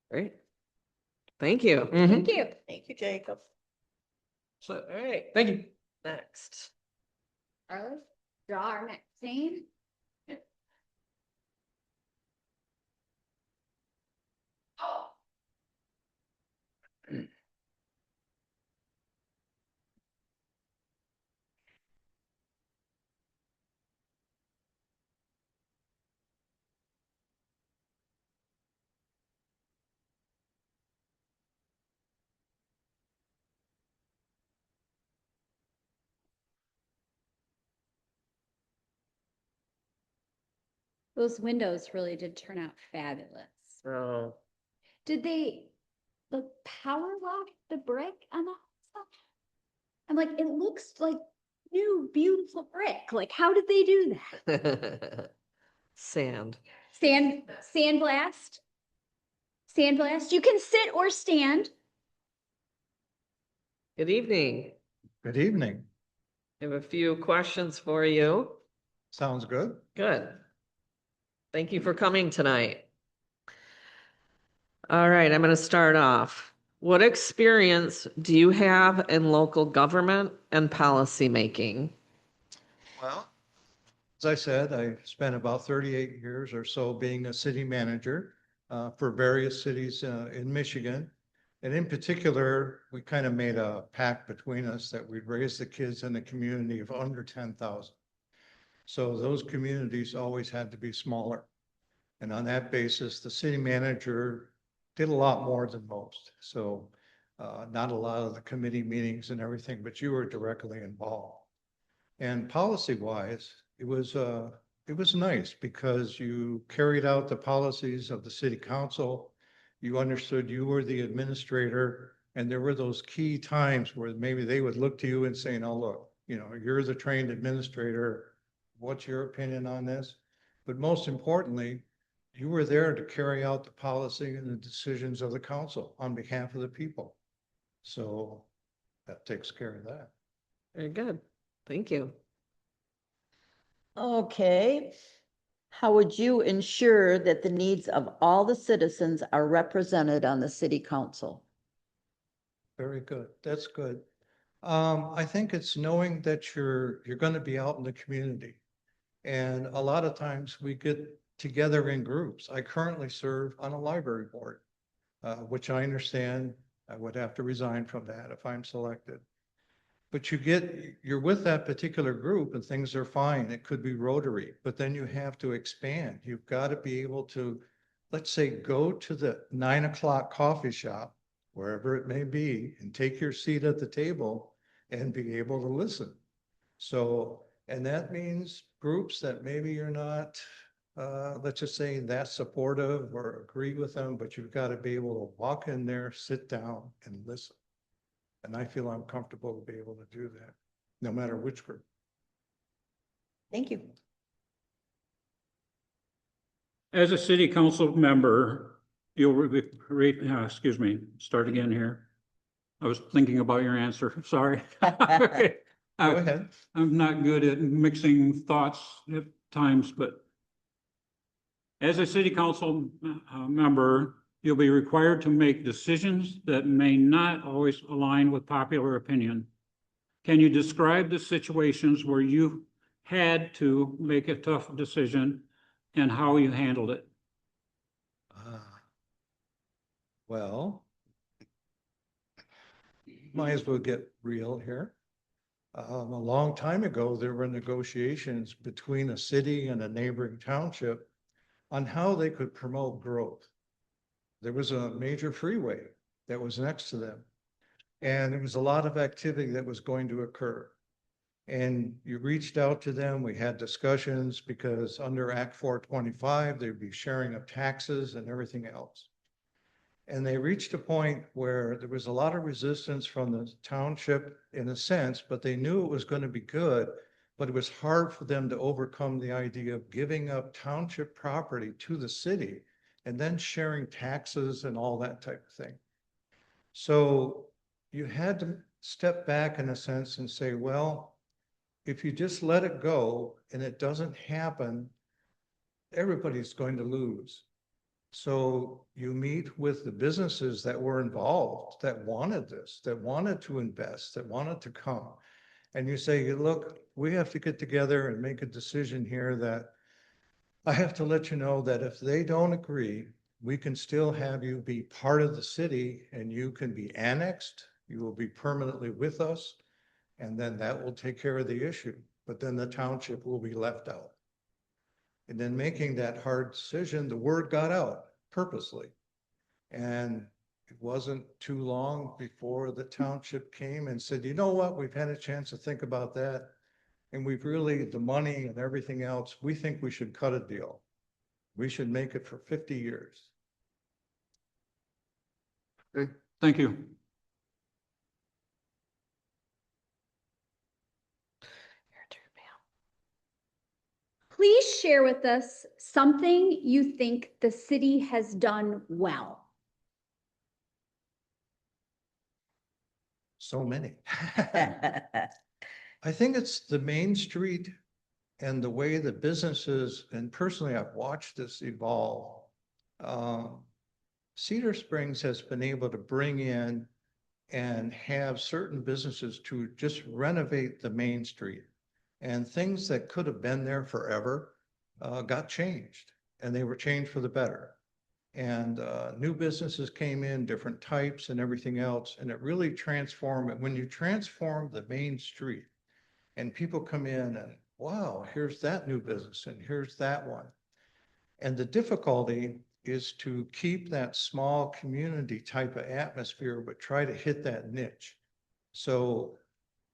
Great. Thank you. Thank you. Thank you, Jacob. So, all right, Thank you. next. Carlos, draw our next scene. Those windows really did turn out fabulous. Oh, Did they power lock the brick on the stuff? I'm like, it looks like new, beautiful brick. Like, how did they do that? sand. Sandblast? Sandblast? You can sit or stand. Good evening. Good evening. I have a few questions for you. Sounds good. Good. Thank you for coming tonight. All right, I'm gonna start off. What experience do you have in local government and policy making? Well, as I said, I spent about 38 years or so being a city manager for various cities in Michigan. And in particular, we kind of made a pact between us that we'd raise the kids in a community of under 10,000. So those communities always had to be smaller. And on that basis, the city manager did a lot more than most. So not a lot of the committee meetings and everything, but you were directly involved. And policy-wise, it was nice because you carried out the policies of the city council. You understood you were the administrator, and there were those key times where maybe they would look to you and say, "No, look, you're the trained administrator. What's your opinion on this?" But most importantly, you were there to carry out the policy and the decisions of the council on behalf of the people. So that takes care of that. Very good. Thank you. Okay. How would you ensure that the needs of all the citizens are represented on the city council? Very good. That's good. I think it's knowing that you're going to be out in the community. And a lot of times we get together in groups. I currently serve on a library board, which I understand I would have to resign from that if I'm selected. But you're with that particular group and things are fine. It could be Rotary, but then you have to expand. You've got to be able to, let's say, go to the 9 o'clock coffee shop, wherever it may be, and take your seat at the table and be able to listen. So, and that means groups that maybe you're not, let's just say, that supportive or agree with them, but you've got to be able to walk in there, sit down and listen. And I feel I'm comfortable to be able to do that, no matter which group. Thank you. As a city council member, start again here. I was thinking about your answer, sorry. Okay. Go ahead. I'm not good at mixing thoughts at times, but as a city council member, you'll be required to make decisions that may not always align with popular opinion. Can you describe the situations where you had to make a tough decision and how you handled it? Well, might as well get real here. A long time ago, there were negotiations between a city and a neighboring township on how they could promote growth. There was a major freeway that was next to them. And there was a lot of activity that was going to occur. And you reached out to them. We had discussions because under Act 425, there'd be sharing of taxes and everything else. And they reached a point where there was a lot of resistance from the township in a sense, but they knew it was going to be good. But it was hard for them to overcome the idea of giving up township property to the city and then sharing taxes and all that type of thing. So you had to step back in a sense and say, well, if you just let it go and it doesn't happen, everybody's going to lose. So you meet with the businesses that were involved, that wanted this, that wanted to invest, that wanted to come. And you say, look, we have to get together and make a decision here that I have to let you know that if they don't agree, we can still have you be part of the city and you can be annexed. You will be permanently with us. And then that will take care of the issue. But then the township will be left out. And then making that hard decision, the word got out purposely. And it wasn't too long before the township came and said, you know what, we've had a chance to think about that. And we've really, the money and everything else, we think we should cut a deal. We should make it for 50 years. Okay, thank you. Please share with us something you think the city has done well. So many. I think it's the Main Street and the way the businesses, and personally, I've watched this evolve. Cedar Springs has been able to bring in and have certain businesses to just renovate the main street. And things that could have been there forever got changed, and they were changed for the better. And new businesses came in, different types and everything else, and it really transformed it. When you transform the main street and people come in and, wow, here's that new business and here's that one. And the difficulty is to keep that small community type of atmosphere, but try to hit that niche. So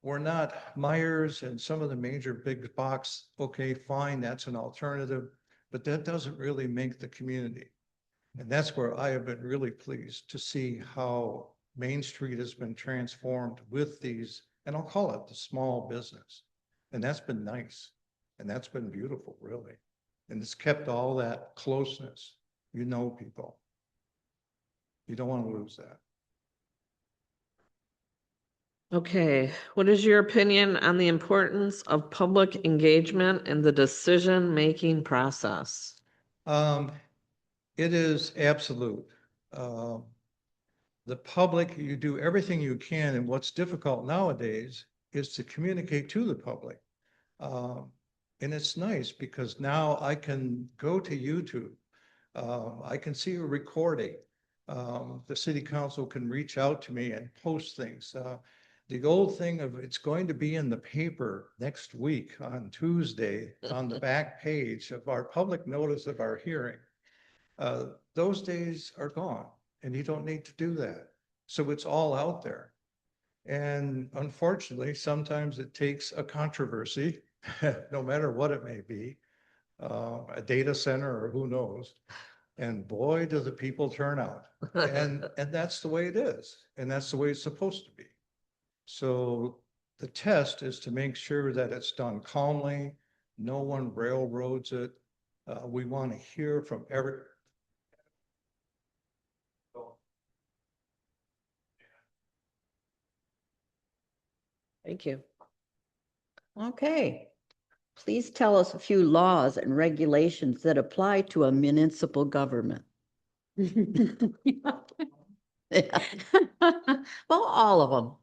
we're not Myers and some of the major big box, okay, fine, that's an alternative, but that doesn't really make the community. And that's where I have been really pleased to see how Main Street has been transformed with these, and I'll call it the small business. And that's been nice. And that's been beautiful, really. And it's kept all that closeness. You know people. You don't want to lose that. Okay, what is your opinion on the importance of public engagement in the decision-making process? It is absolute. The public, you do everything you can, and what's difficult nowadays is to communicate to the public. And it's nice because now I can go to YouTube. I can see a recording. The city council can reach out to me and post things. The old thing of it's going to be in the paper next week on Tuesday on the back page of our public notice of our hearing. Those days are gone and you don't need to do that. So it's all out there. And unfortunately, sometimes it takes a controversy, no matter what it may be, a data center or who knows. And boy, do the people turn out. And that's the way it is. And that's the way it's supposed to be. So the test is to make sure that it's done calmly. No one railroads it. We want to hear from every. Thank you. Okay. Please tell us a few laws and regulations that apply to a municipal government. Yeah. Well, all of them.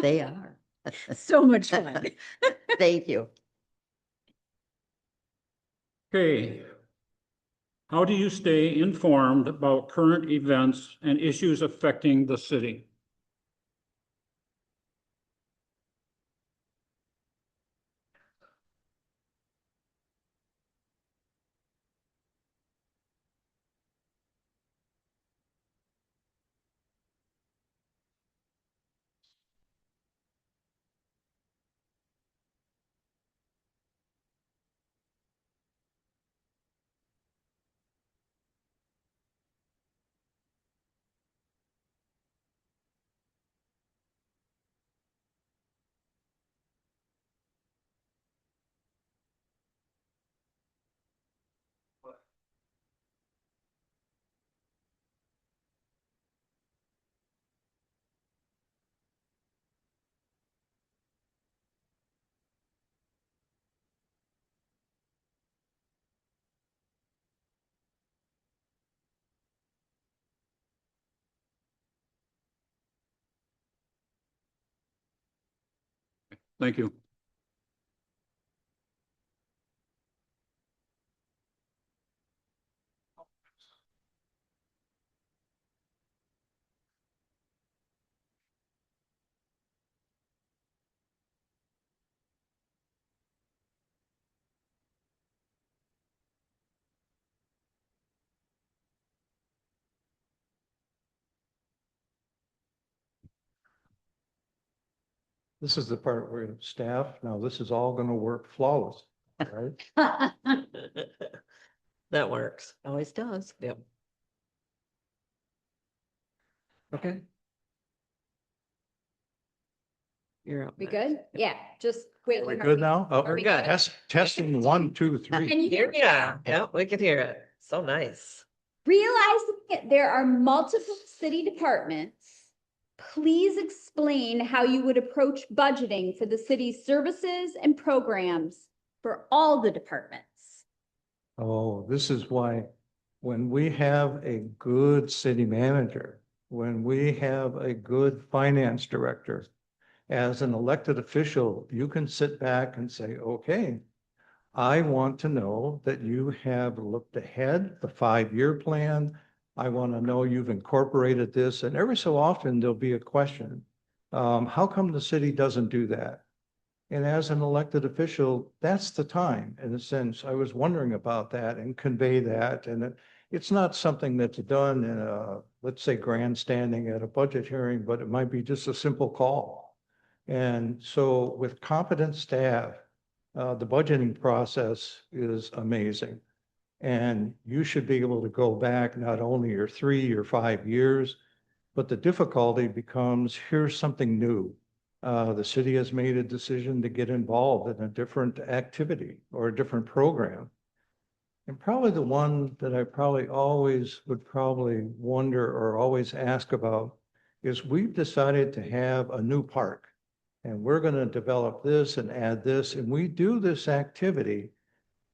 They are. So much fun. Thank you. Okay. How do you stay informed about current events and issues affecting the city? Thank you. This is the part where staff, now this is all gonna work flawless, right? That works. Always does. Yep. Okay. You're up. We next. good? Yeah, just Are we good now? Oh, We're good. Testing 1, 2, 3. Can you hear Here, yeah, yeah, we can hear it. So nice. Realizing that there are multiple city departments, please explain how you would approach budgeting for the city's services and programs for all the departments. Oh, this is why, when we have a good city manager, when we have a good finance director, as an elected official, you can sit back and say, okay, I want to know that you have looked ahead, the 5-year plan. I want to know you've incorporated this, and every so often there'll be a question. How come the city doesn't do that? And as an elected official, that's the time, in a sense. I was wondering about that and convey that. And it's not something that's done in a, let's say, grandstanding at a budget hearing, but it might be just a simple call. And so with competent staff, the budgeting process is amazing. And you should be able to go back not only your 3 or 5 years, but the difficulty becomes, here's something new. The city has made a decision to get involved in a different activity or a different program. And probably the one that I probably always would probably wonder or always ask about is we've decided to have a new park. And we're going to develop this and add this, and we do this activity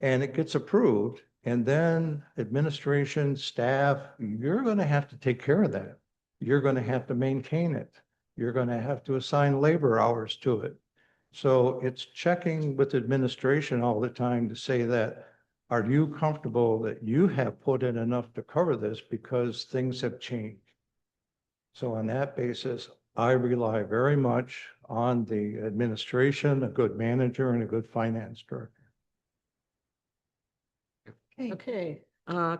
and it gets approved. And then administration, staff, you're going to have to take care of that. You're going to have to maintain it. You're going to have to assign labor hours to it. So it's checking with administration all the time to say that, are you comfortable that you have put in enough to cover this because things have changed? So on that basis, I rely very much on the administration, a good manager and a good finance director. Okay,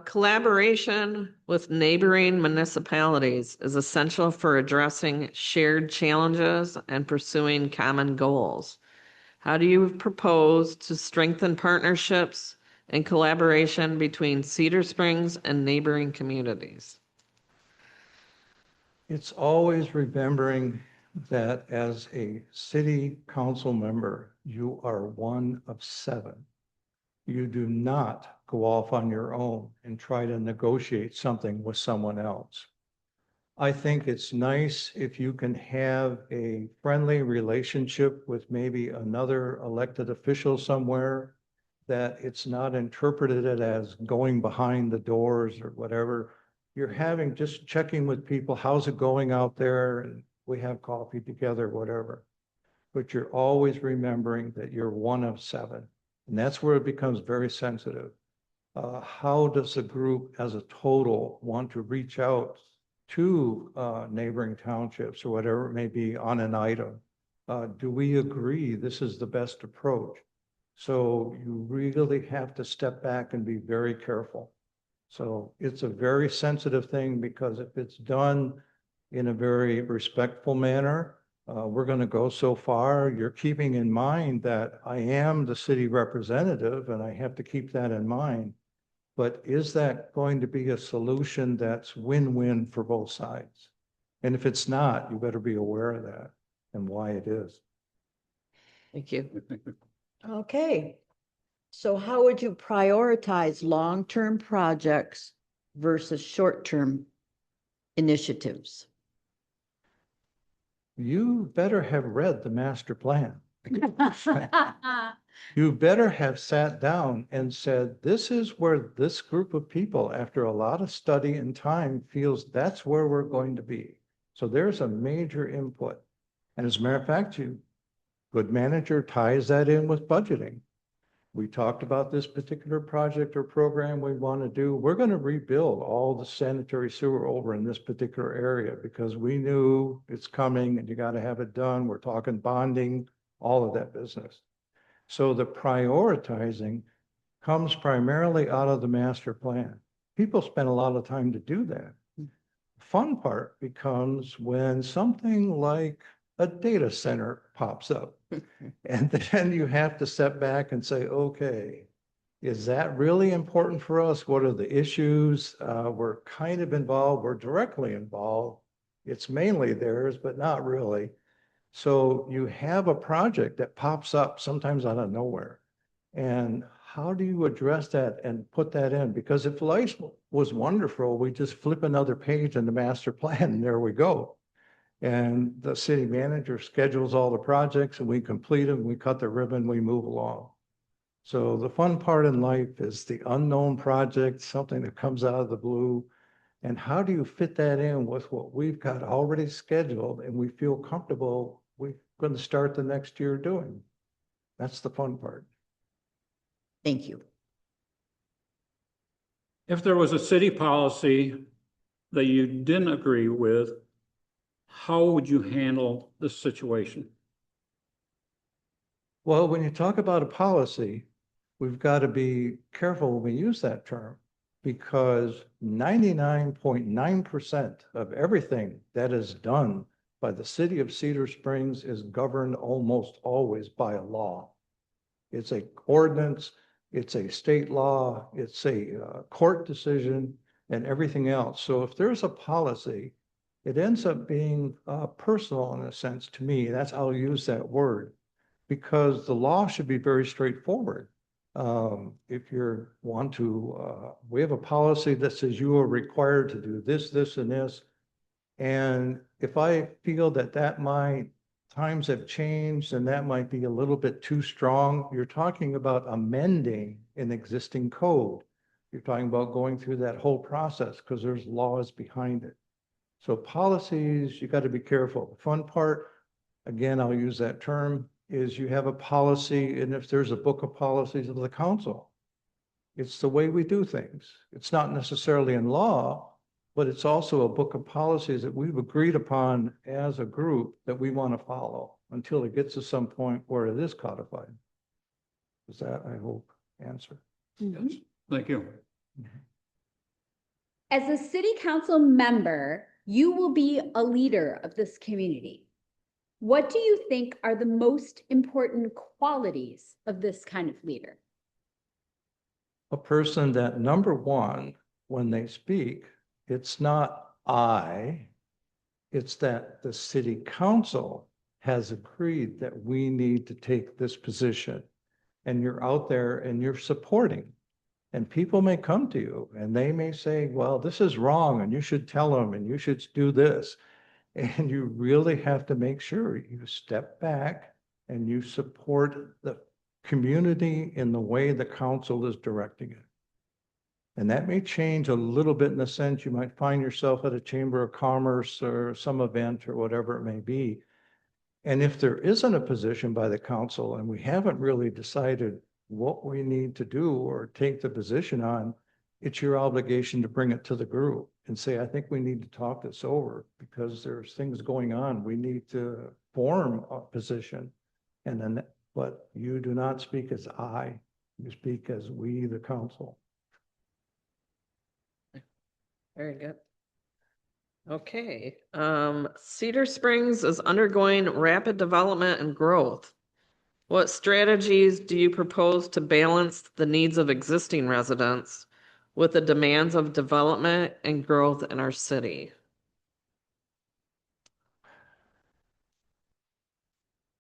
collaboration with neighboring municipalities is essential for addressing shared challenges and pursuing common goals. How do you propose to strengthen partnerships and collaboration between Cedar Springs and neighboring communities? It's always remembering that as a city council member, you are one of 7. You do not go off on your own and try to negotiate something with someone else. I think it's nice if you can have a friendly relationship with maybe another elected official somewhere, that it's not interpreted as going behind the doors or whatever. You're having, just checking with people, how's it going out there? And we have coffee together, whatever. But you're always remembering that you're one of 7. And that's where it becomes very sensitive. How does the group as a total want to reach out to neighboring townships or whatever it may be on an item? Do we agree this is the best approach? So you really have to step back and be very careful. So it's a very sensitive thing, because if it's done in a very respectful manner, we're going to go so far. You're keeping in mind that I am the city representative and I have to keep that in mind. But is that going to be a solution that's win-win for both sides? And if it's not, you better be aware of that and why it is. Thank you. Okay. So how would you prioritize long-term projects versus short-term initiatives? You better have read the master plan. You better have sat down and said, this is where this group of people, after a lot of study and time, feels that's where we're going to be. So there's a major input. And as a matter of fact, good manager ties that in with budgeting. We talked about this particular project or program we want to do. We're going to rebuild all the sanitary sewer over in this particular area because we knew it's coming and you got to have it done. We're talking bonding, all of that business. So the prioritizing comes primarily out of the master plan. People spend a lot of time to do that. Fun part becomes when something like a data center pops up. And then you have to step back and say, okay, is that really important for us? What are the issues? We're kind of involved, we're directly involved. It's mainly theirs, but not really. So you have a project that pops up sometimes out of nowhere. And how do you address that and put that in? Because if life was wonderful, we just flip another page in the master plan and there we go. And the city manager schedules all the projects and we complete them, we cut the ribbon, we move along. So the fun part in life is the unknown project, something that comes out of the blue. And how do you fit that in with what we've got already scheduled and we feel comfortable we're going to start the next year doing? That's the fun part. Thank you. If there was a city policy that you didn't agree with, how would you handle this situation? Well, when you talk about a policy, we've got to be careful when we use that term because 99.9% of everything that is done by the city of Cedar Springs is governed almost always by a law. It's a ordinance, it's a state law, it's a court decision and everything else. So if there's a policy, it ends up being personal in a sense to me. That's how I'll use that word because the law should be very straightforward. If you want to, we have a policy that says you are required to do this, this, and this. And if I feel that my times have changed and that might be a little bit too strong, you're talking about amending an existing code. You're talking about going through that whole process because there's laws behind it. So policies, you got to be careful. The fun part, again, I'll use that term, is you have a policy, and if there's a book of policies of the council, it's the way we do things. It's not necessarily in law, but it's also a book of policies that we've agreed upon as a group that we want to follow until it gets to some point where it is codified. Does that, I hope, answer? Yes. Thank you. As a city council member, you will be a leader of this community. What do you think are the most important qualities of this kind of leader? A person that, number one, when they speak, it's not I, it's that the city council has agreed that we need to take this position. And you're out there and you're supporting. And people may come to you and they may say, well, this is wrong and you should tell them and you should do this. And you really have to make sure you step back and you support the community in the way the council is directing it. And that may change a little bit in the sense you might find yourself at a chamber of commerce or some event or whatever it may be. And if there isn't a position by the council and we haven't really decided what we need to do or take the position on, it's your obligation to bring it to the group and say, I think we need to talk this over because there's things going on. We need to form a position. And then, but you do not speak as I, you speak as we, the council. Very good. Okay, Cedar Springs is undergoing rapid development and growth. What strategies do you propose to balance the needs of existing residents with the demands of development and growth in our city?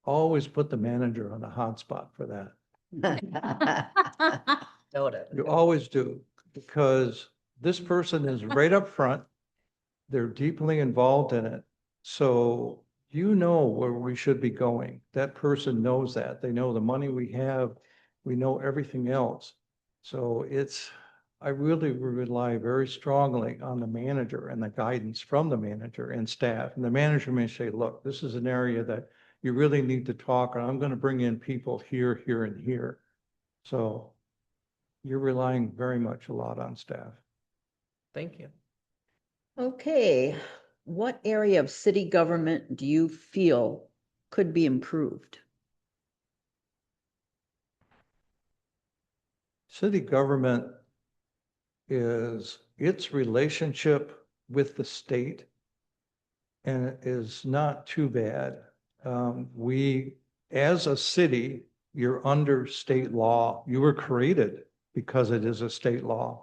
Always put the manager on the hot spot for that. Noted. You always do, because this person is right up front. They're deeply involved in it. So you know where we should be going. That person knows that. They know the money we have. We know everything else. So I really rely very strongly on the manager and the guidance from the manager and staff. And the manager may say, look, this is an area that you really need to talk, and I'm going to bring in people here, here, and here. So you're relying very much a lot on staff. Thank you. Okay, what area of city government do you feel could be improved? City government is its relationship with the state, and it is not too bad. We, as a city, you're under state law. You were created because it is a state law.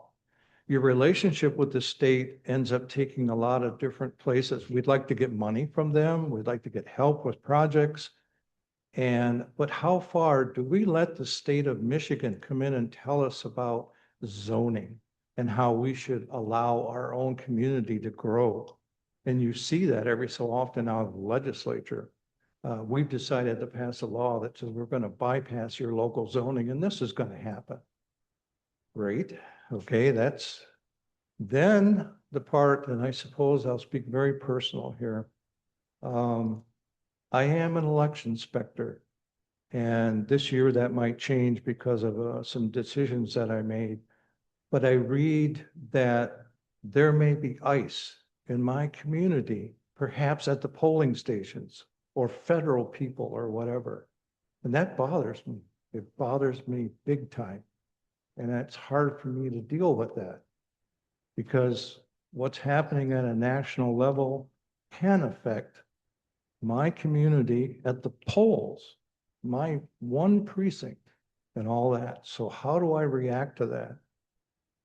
Your relationship with the state ends up taking a lot of different places. We'd like to get money from them. We'd like to get help with projects. But how far do we let the state of Michigan come in and tell us about zoning and how we should allow our own community to grow? And you see that every so often out of the legislature. We've decided to pass a law that says we're going to bypass your local zoning, and this is going to happen. Great. Okay, that's then the part, and I suppose I'll speak very personal here. I am an election inspector, and this year that might change because of some decisions that I made. But I read that there may be ICE in my community, perhaps at the polling stations or federal people or whatever. And that bothers me. It bothers me big time. And it's hard for me to deal with that because what's happening at a national level can affect my community at the polls, my one precinct and all that. So how do I react to that?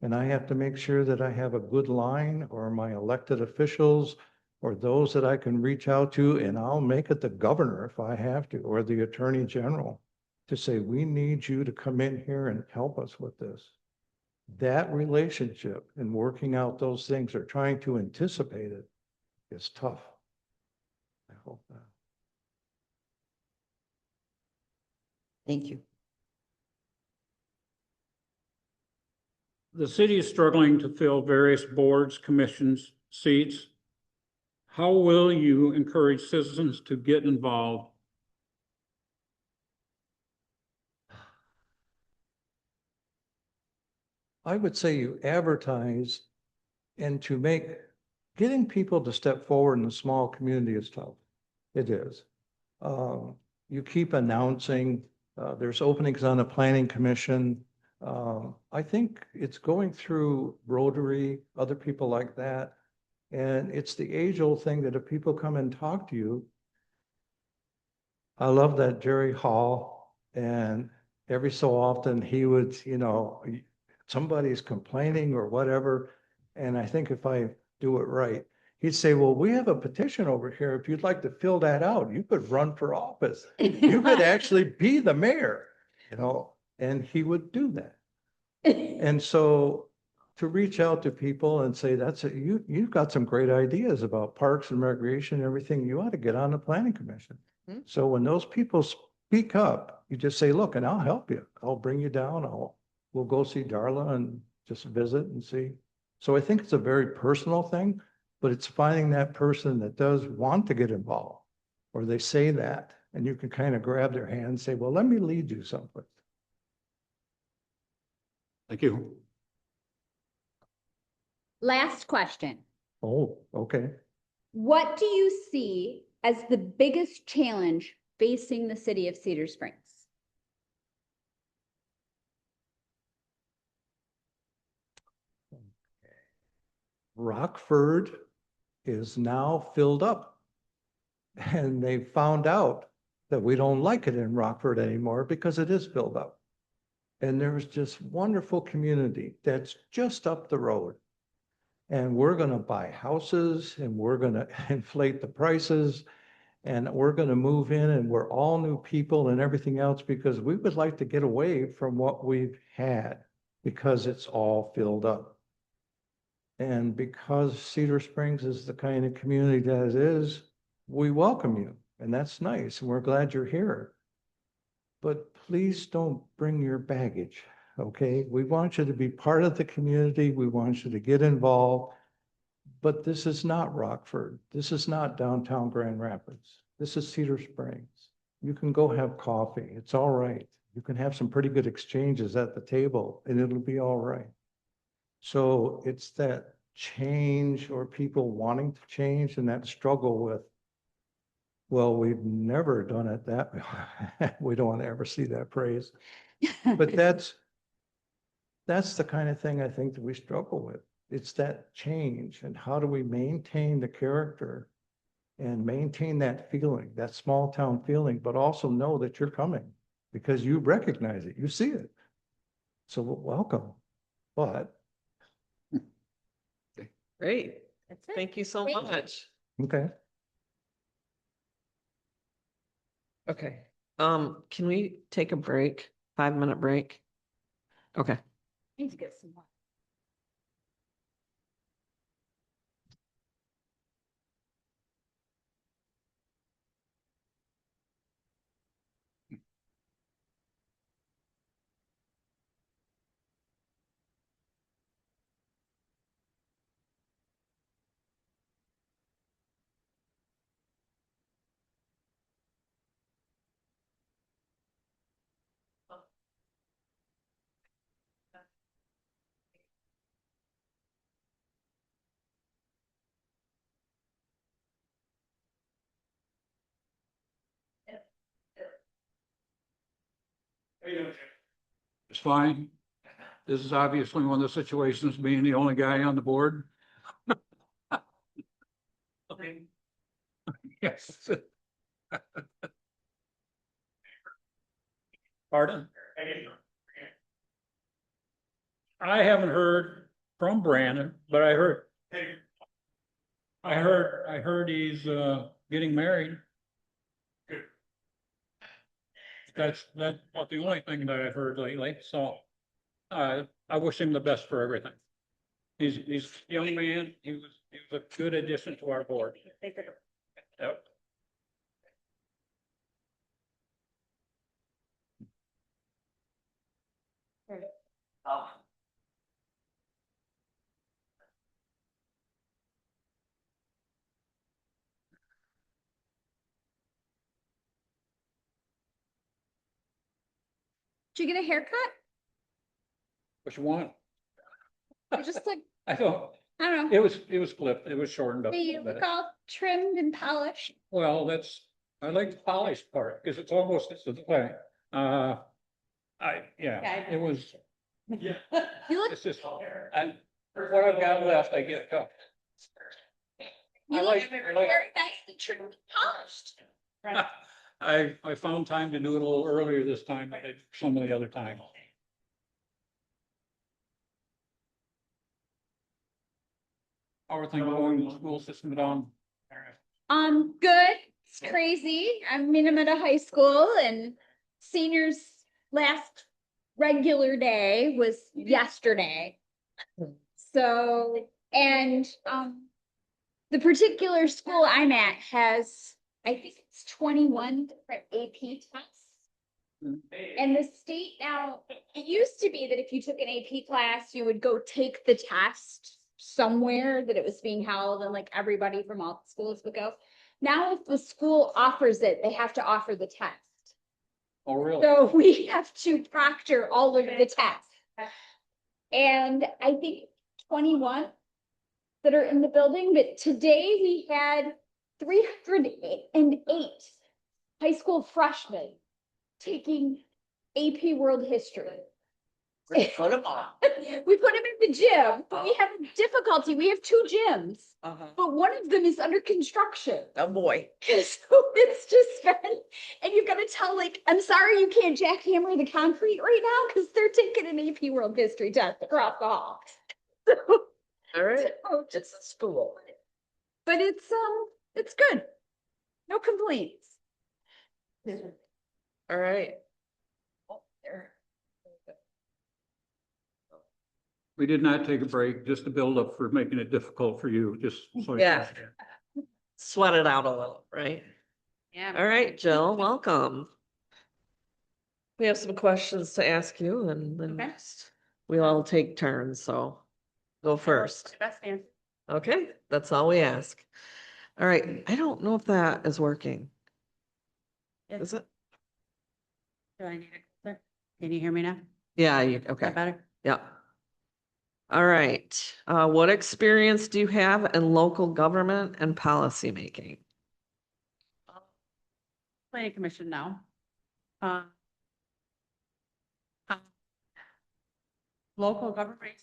And I have to make sure that I have a good line or my elected officials or those that I can reach out to, and I'll make it the governor if I have to, or the attorney general, to say, we need you to come in here and help us with this. That relationship and working out those things or trying to anticipate it is tough. I hope that. Thank you. The city is struggling to fill various boards, commissions, seats. How will you encourage citizens to get involved? I would say you advertise, and to make getting people to step forward in a small community is tough. It is. You keep announcing, there's openings on the planning commission. I think it's going through Rotary, other people like that. And it's the age-old thing that if people come and talk to you, I love that Jerry Hall, and every so often he would, somebody's complaining or whatever. And I think if I do it right, he'd say, well, we have a petition over here. If you'd like to fill that out, you could run for office. You could actually be the mayor, and he would do that. And so to reach out to people and say, you've got some great ideas about parks and recreation and everything, you ought to get on the planning commission. So when those people speak up, you just say, look, and I'll help you. I'll bring you down. We'll go see Darla and just visit and see. So I think it's a very personal thing, but it's finding that person that does want to get involved, or they say that, and you can kind of grab their hand and say, well, let me lead you someplace. Thank you. Last question. Oh, okay. What do you see as the biggest challenge facing the city of Cedar Springs? Rockford is now filled up. And they found out that we don't like it in Rockford anymore because it is filled up. And there's just wonderful community that's just up the road. And we're going to buy houses and we're going to inflate the prices and we're going to move in and we're all new people and everything else because we would like to get away from what we've had because it's all filled up. And because Cedar Springs is the kind of community that it is, we welcome you and that's nice. And we're glad you're here. But please don't bring your baggage. Okay, we want you to be part of the community. We want you to get involved. But this is not Rockford. This is not downtown Grand Rapids. This is Cedar Springs. You can go have coffee. It's all right. You can have some pretty good exchanges at the table and it'll be all right. So it's that change or people wanting to change and that struggle with, well, we've never done it that way. We don't want to ever see that praise. But that's the kind of thing I think that we struggle with. It's that change and how do we maintain the character and maintain that feeling, that small town feeling, but also know that you're coming because you recognize it, you see it. So welcome, but, Great. That's it. Thank you so Thank you. much. okay. Okay. Can we take a break? 5-minute break? Okay. Need to get some more. It's fine. This is obviously one of the situations, being the only guy on the board. Yes. Pardon? I haven't heard from Brandon, but I heard he's getting married. That's not the only thing that I've heard lately, so I wish him the best for everything. He's a young man, he was a good addition to our board. Yep. Did you get a haircut? What you want? Or just like, I don't, I don't know, it was clipped, it was shortened up. but a you little look bit. all trimmed and polished. Well, I like the polished part, because it's almost, it's the way. Okay. It was, You look, it's just, what I've got left, I get cut. you I look like- very I like- nicely trimmed and polished. I found time to do it a little earlier this time than I did some of the other times. How are things going in the school system down? Good. It's crazy. I mean, I'm at a high school and seniors last regular day was yesterday. So, and, the particular school I'm at has, I think it's 21 different AP tests. And the state now, it used to be that if you took an AP class, you would go take the test somewhere that it was being held and like everybody from all the schools would go. Now, if the school offers it, they have to offer the test. Oh, really? So we have to proctor all of the tests. And I think 21 that are in the building, but today we had 308 high school freshmen taking AP World History. Put them on. We put them in the gym, but we have difficulty. We have 2 gyms, but one of them is under construction. Oh, boy. So it's just been, and you've got to tell, like, I'm sorry you can't jackhammer the concrete right now because they're taking an AP World History test across the hall. So, All right. so It's a school. but it's good. No complaints. All right. We did not take a break, just to build up for making it difficult for you, just. so you Yeah. know. Sweat it out a little, right? Yeah. All right, Jill, welcome. We have some questions to ask you and then Okay. we'll all take turns, so go first. Best man. Okay, that's all we ask. All right, I don't know if that is working. Yeah. Is it? Do I need it? Can you hear me now? Yeah, Is okay, that better? yeah. All right, what experience do you have in local government and policy making? Planning Commission now. Local government.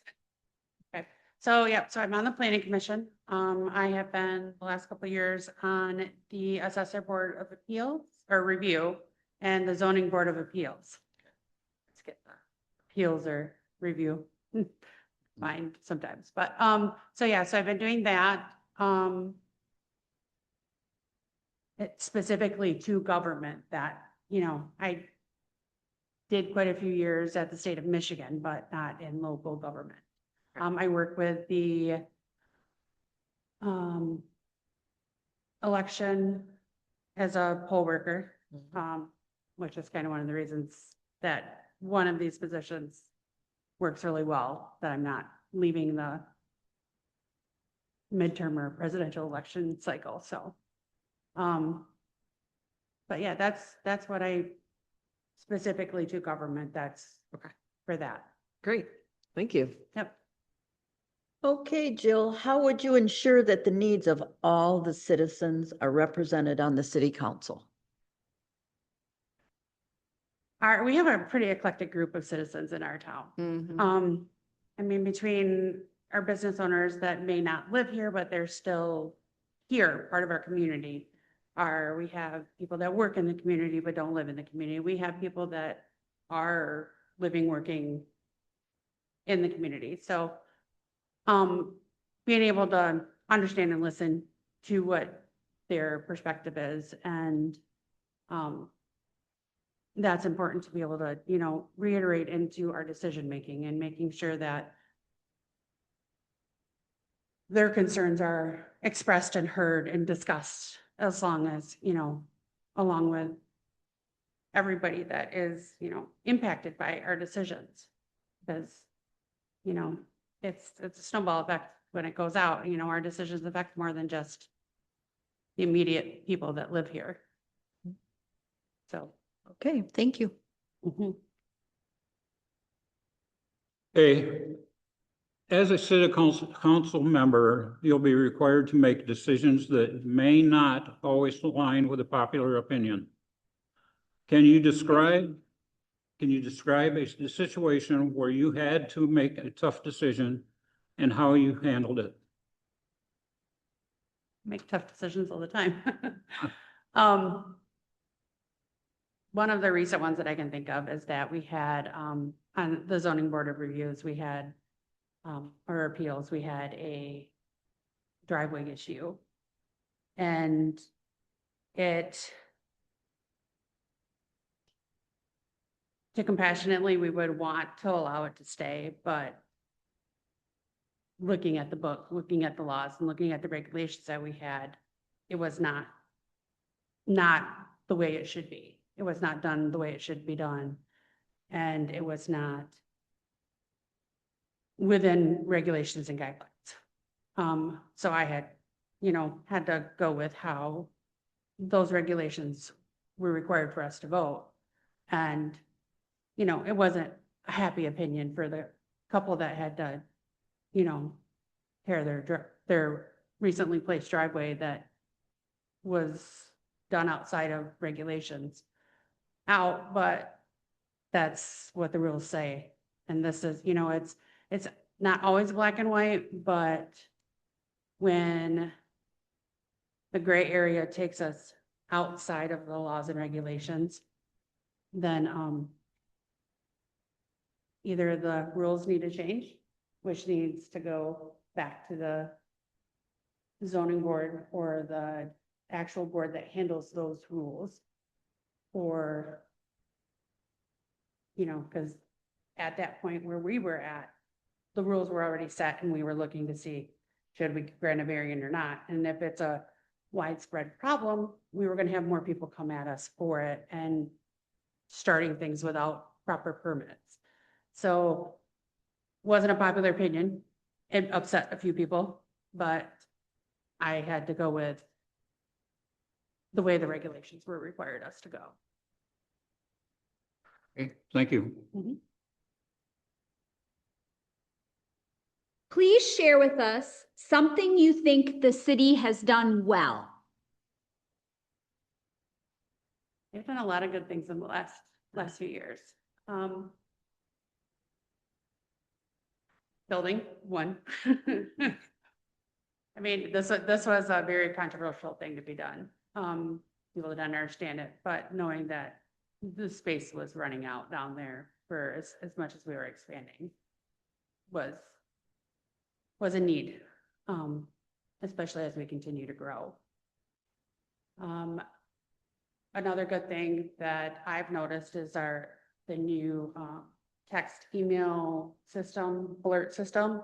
Okay, So, yeah, so I'm on the planning commission. I have been the last couple of years on the assessor board of appeals or review and the zoning board of appeals. Let's get the appeals or review. Fine sometimes, but, so yeah, so I've been doing that. It's specifically to government that, I did quite a few years at the state of Michigan, but not in local government. I work with the election as a poll worker, which is kind of one of the reasons that one of these positions works really well, that I'm not leaving the midterm or presidential election cycle, so. But yeah, that's what I specifically to government, that's Okay. for that. Great, thank you. Yep. Okay, Jill, how would you ensure that the needs of all the citizens are represented on the city council? We have a pretty eclectic group of citizens in our town. Mhm. I mean, between our business owners that may not live here, but they're still here, part of our community. We have people that work in the community but don't live in the community. We have people that are living, working in the community. So, being able to understand and listen to what their perspective is, and, that's important to be able to, reiterate into our decision-making and making sure that their concerns are expressed and heard and discussed, as long as, along with everybody that is, impacted by our decisions. Because, it's a snowball effect when it goes out, our decisions affect more than just the immediate people that live here. So. Okay, thank you. Mhm. Hey, as a city council member, you'll be required to make decisions that may not always align with the popular opinion. Can you describe a situation where you had to make a tough decision and how you handled it? Make tough decisions all the time. One of the recent ones that I can think of is that we had, on the zoning board of reviews, we had, or appeals, we had a driveway issue. And to compassionately, we would want to allow it to stay, but looking at the book, looking at the laws and looking at the regulations that we had, it was not the way it should be. It was not done the way it should be done. And it was not within regulations and guidelines. So I had to go with how those regulations were required for us to vote. And, it wasn't a happy opinion for the couple that had to, tear their recently placed driveway that was done outside of regulations out, but that's what the rules say. And this is, it's not always black and white, but when the gray area takes us outside of the laws and regulations, then either the rules need to change, which needs to go back to the zoning board or the actual board that handles those rules, or, because at that point where we were at, the rules were already set and we were looking to see, should we grant a variant or not? And if it's a widespread problem, we were going to have more people come at us for it and starting things without proper permits. So wasn't a popular opinion. It upset a few people, but I had to go with the way the regulations were required us to go. Okay, thank you. Please share with us something you think the city has done well. They've done a lot of good things in the last few years. building, one. I mean, this was a very controversial thing to be done. People didn't understand it, but knowing that the space was running out down there for as much as we were expanding was a need, especially as we continue to grow. Another good thing that I've noticed is the new text email system, alert system.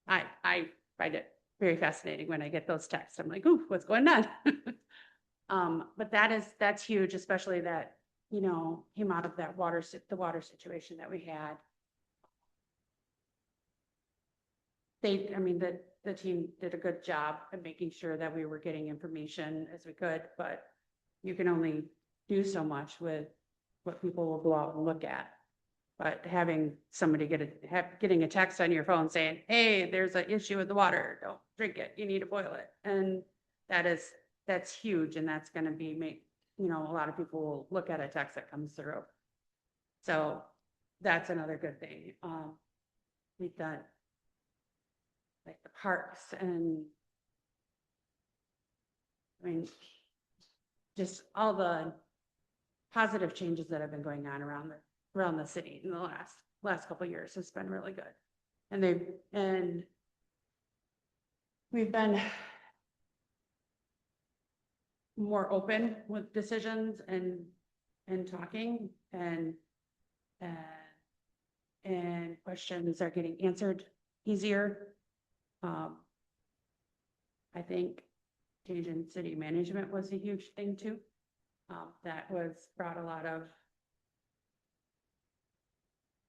I find it very fascinating when I get those texts. I'm like, ooh, what's going on? But that's huge, especially that, you know, came out of that the water situation that we had. The team did a good job of making sure that we were getting information as we could, but you can only do so much with what people will go out and look at. But having somebody getting a text on your phone saying, hey, there's an issue with the water, don't drink it, you need to boil it. And that's huge. And that's going to a lot of people will look at a text that comes through. So that's another good thing. We've done like the parks and just all the positive changes that have been going on around the city in the last couple of years has been really good. And we've been more open with decisions and talking and questions are getting answered easier. I think change in city management was a huge thing too. That brought a lot of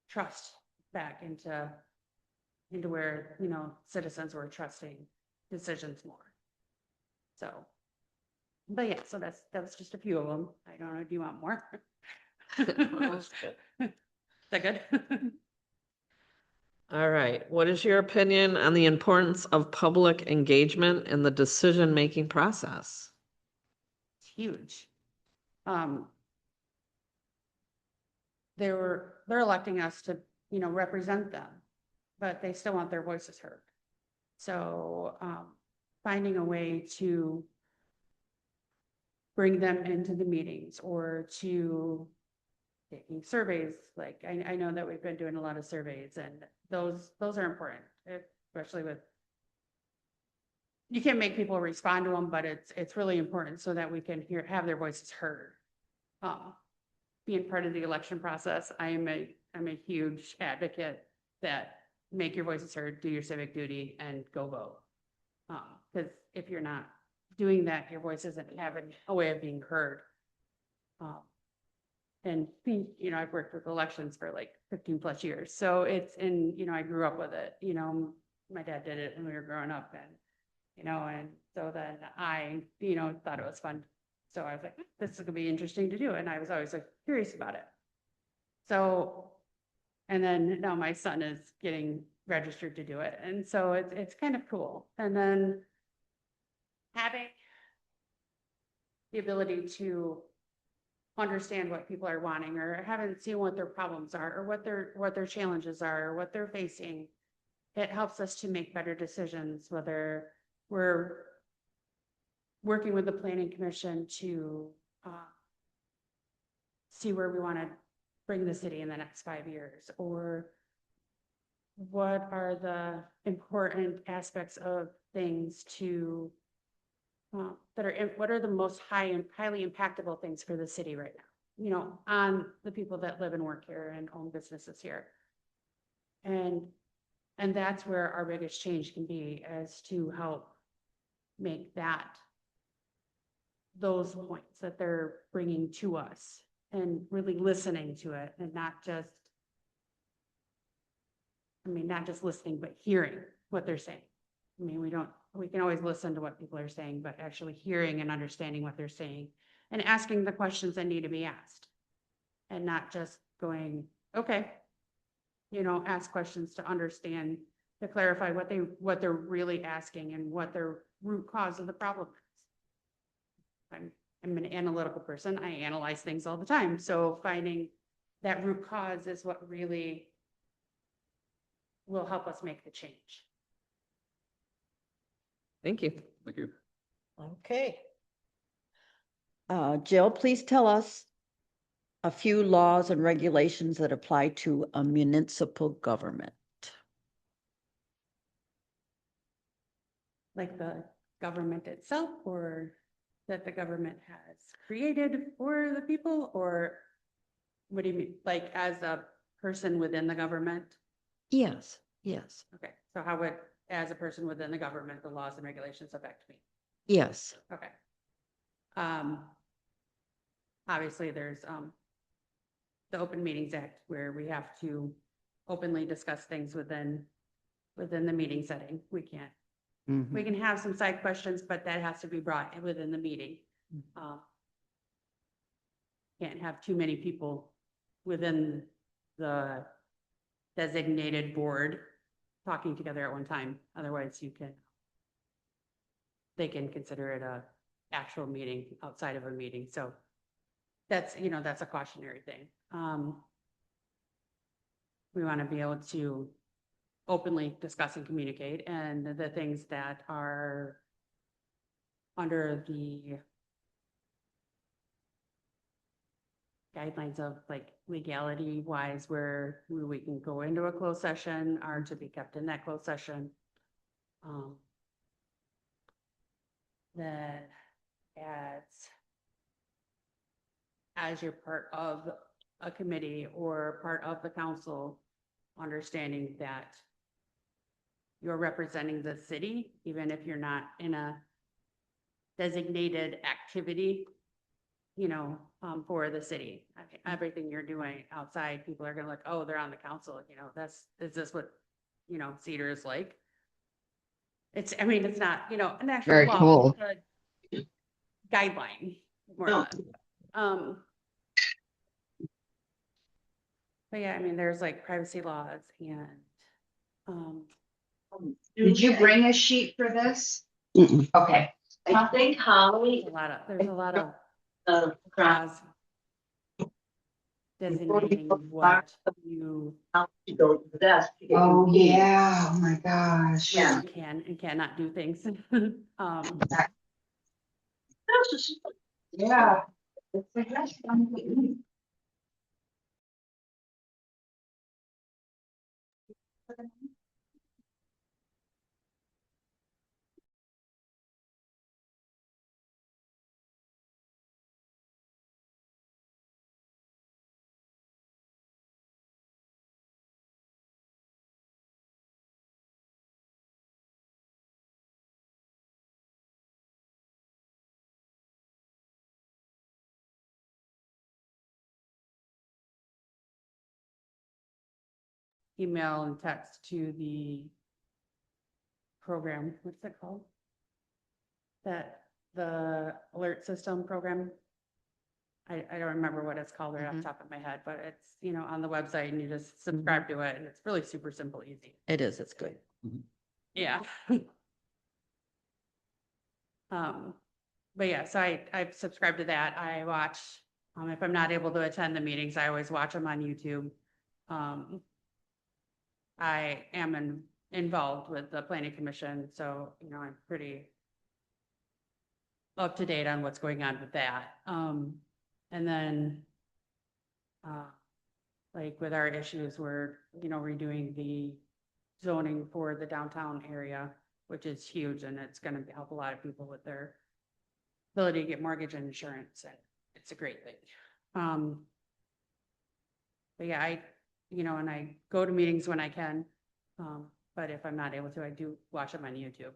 trust back into where, citizens were trusting decisions more. So, but yeah, so that was just a few of them. I don't know, do you want more? That's good. Is that good? All right. What is your opinion on the importance of public engagement in the decision-making process? It's huge. They're electing us to, represent them, but they still want their voices heard. So, finding a way to bring them into the meetings or to taking surveys, like I know that we've been doing a lot of surveys and those are important, especially with, you can't make people respond to them, but it's really important so that we can have their voices heard. Being part of the election process, I'm a huge advocate that make your voices heard, do your civic duty and go vote. Because if you're not doing that, your voice isn't having a way of being heard. And I've worked with elections for like 15 plus years. So I grew up with it, my dad did it when we were growing up and so then I, thought it was fun. So I was like, this is gonna be interesting to do. And I was always like curious about it. So, and then now my son is getting registered to do it. And so it's kind of cool. And then having the ability to understand what people are wanting or haven't seen what their problems are or what their challenges are or what they're facing, it helps us to make better decisions, whether we're working with the planning commission to see where we want to bring the city in the next 5 years, or what are the important aspects of things to what are the most highly impactful things for the city right now, on the people that live and work here and own businesses here. And that's where our biggest change can be, as to help make those points that they're bringing to us and really listening to it, and not just listening, but hearing what they're saying. We can always listen to what people are saying, but actually hearing and understanding what they're saying and asking the questions that need to be asked, and not just going, okay, ask questions to understand, to clarify what they're really asking and what their root cause of the problem is. I'm an analytical person. I analyze things all the time. So finding that root cause is what really will help us make the change. Thank you. Thank you. Okay. Jill, please tell us a few laws and regulations that apply to a municipal government. Like the government itself, or that the government has created for the people, or what do you mean, like as a person within the government? Yes, yes, Okay, so how would, as a person within the government, the laws and regulations affect me? yes. Okay. Obviously, there's, the Open Meetings Act, where we have to openly discuss things within the meeting setting. We can't, we can have some side questions, but that has to be brought within the meeting. Can't have too many people within the designated board talking together at one time. Otherwise, they can consider it a actual meeting outside of a meeting. So that's, that's a cautionary thing. We want to be able to openly discuss and communicate, and the things that are under the guidelines of like legality wise, where we can go into a closed session, are to be kept in that closed session. Then as you're part of a committee or part of the council, understanding that you're representing the city, even if you're not in a designated activity, for the city. I mean, everything you're doing outside, people are gonna look, oh, they're on the council, is this what, Cedar is like? It's not, an actual Very law, cool. it's a guideline, more or less. But yeah, there's like privacy laws and, Did you bring a sheet for this? Okay. I think Holly. there's a lot of laws designating what you Oh, yeah, oh my gosh. when you can and cannot do things. Yeah. Email and text to the program, what's it called? The alert system program. I don't remember what it's called right off the top of my head, but it's, on the website, and you just subscribe to it, and it's really super simple, easy. It is, it's good. Yeah. But yeah, so I've subscribed to that. I watch, if I'm not able to attend the meetings, I always watch them on YouTube. I am involved with the planning commission, so, I'm pretty up to date on what's going on with that. And then, like with our issues, we're, redoing the zoning for the downtown area, which is huge, and it's gonna help a lot of people with their ability to get mortgage and insurance, and it's a great thing. But yeah, and I go to meetings when I can, but if I'm not able to, I do watch them on YouTube.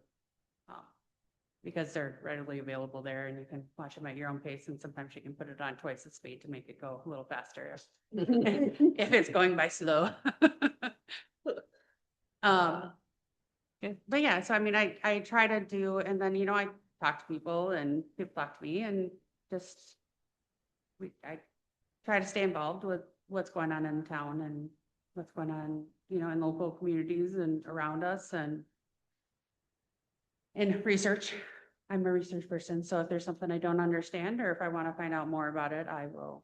Because they're readily available there, and you can watch them at your own pace, and sometimes you can put it on twice the speed to make it go a little faster if it's going by slow. But yeah, so I try to do, and then, I talk to people and people talk to me, and just, I try to stay involved with what's going on in town and what's going on, in local communities and around us, and research. I'm a research person, so if there's something I don't understand, or if I want to find out more about it, I will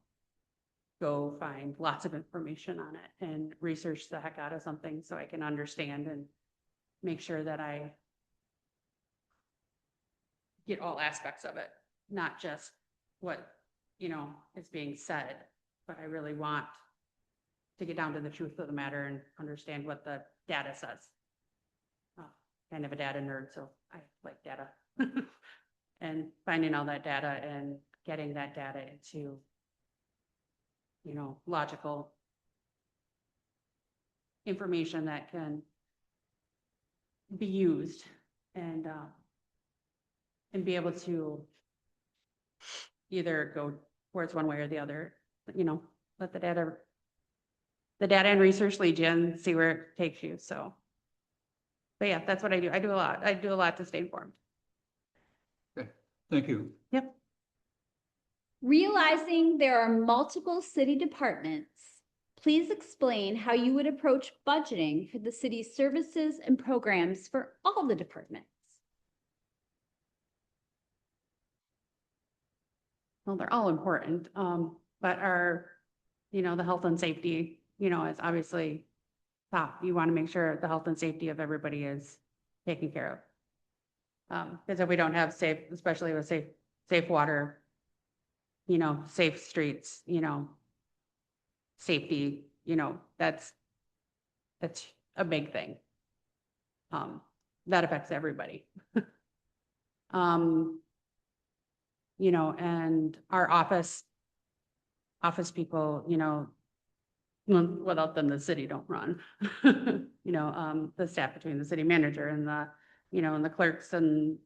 go find lots of information on it and research the heck out of something so I can understand and make sure that I get all aspects of it, not just what, is being said, but I really want to get down to the truth of the matter and understand what the data says. Kind of a data nerd, so I like data. And finding all that data and getting that data into, logical information that can be used and be able to either go towards one way or the other, let the data and research lead you and see where it takes you. So, but yeah, that's what I do. I do a lot to stay informed. Okay, thank you. Yep. Realizing there are multiple city departments, please explain how you would approach budgeting for the city's services and programs for all the departments. Well, they're all important, but the health and safety, is obviously top. You want to make sure the health and safety of everybody is taken care of. Because if we don't have safe, especially with safe water, safe streets, safety, that's a big thing. That affects everybody. And our office people, without them, the city don't run. The staff between the city manager and and the clerks and,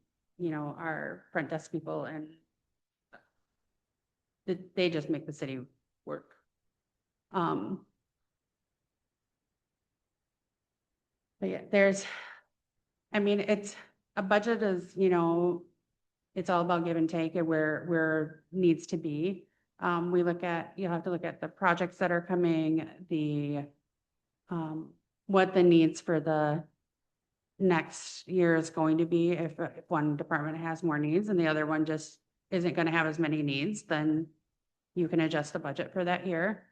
our front desk people, and they just make the city work. But yeah, it's a budget is, it's all about give and take and where it needs to be. You'll have to look at the projects that are coming, what the needs for the next year is going to be. If one department has more needs and the other one just isn't going to have as many needs, then you can adjust the budget for that year.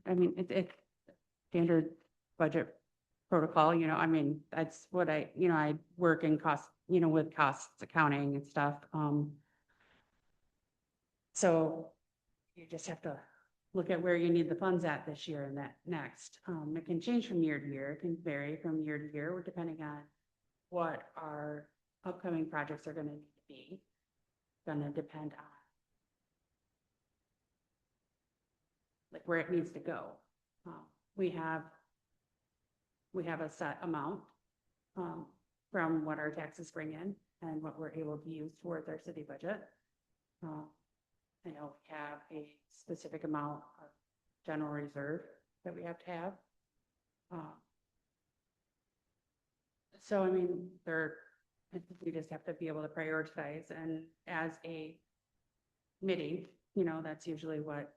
It's standard budget protocol, that's what I work in cost, with costs accounting and stuff. So you just have to look at where you need the funds at this year and that next. It can change from year to year. It can vary from year to year, depending on what our upcoming projects are going to need to be. Going to depend on where it needs to go. We have a set amount from what our taxes bring in and what we're able to use towards our city budget. I know we have a specific amount of general reserve that we have to have. So, we just have to be able to prioritize, and as a committee, that's usually what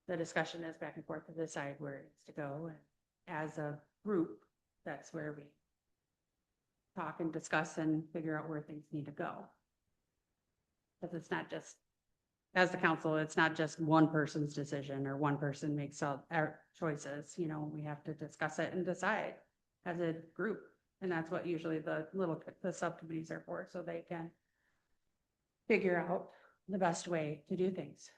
the discussion is back and forth to decide where it needs to go. And as a group, that's where we talk and discuss and figure out where things need to go. Because it's not just, as the council, it's not just one person's decision or one person makes all our choices. We have to discuss it and decide as a group. And that's what usually the subcommittees are for, so they can figure out the best way to do things.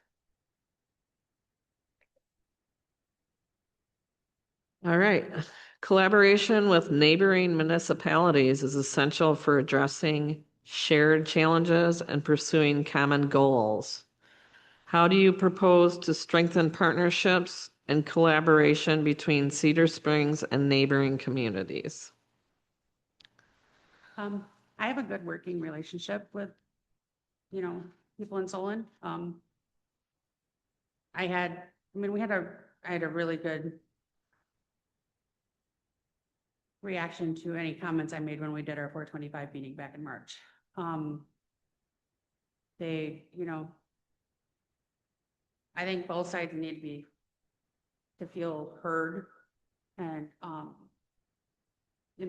All right. Collaboration with neighboring municipalities is essential for addressing shared challenges and pursuing common goals. How do you propose to strengthen partnerships and collaboration between Cedar Springs and neighboring communities? I have a good working relationship with, people in Solon. I had a really good reaction to any comments I made when we did our 425 meeting back in March. I think both sides need to feel heard and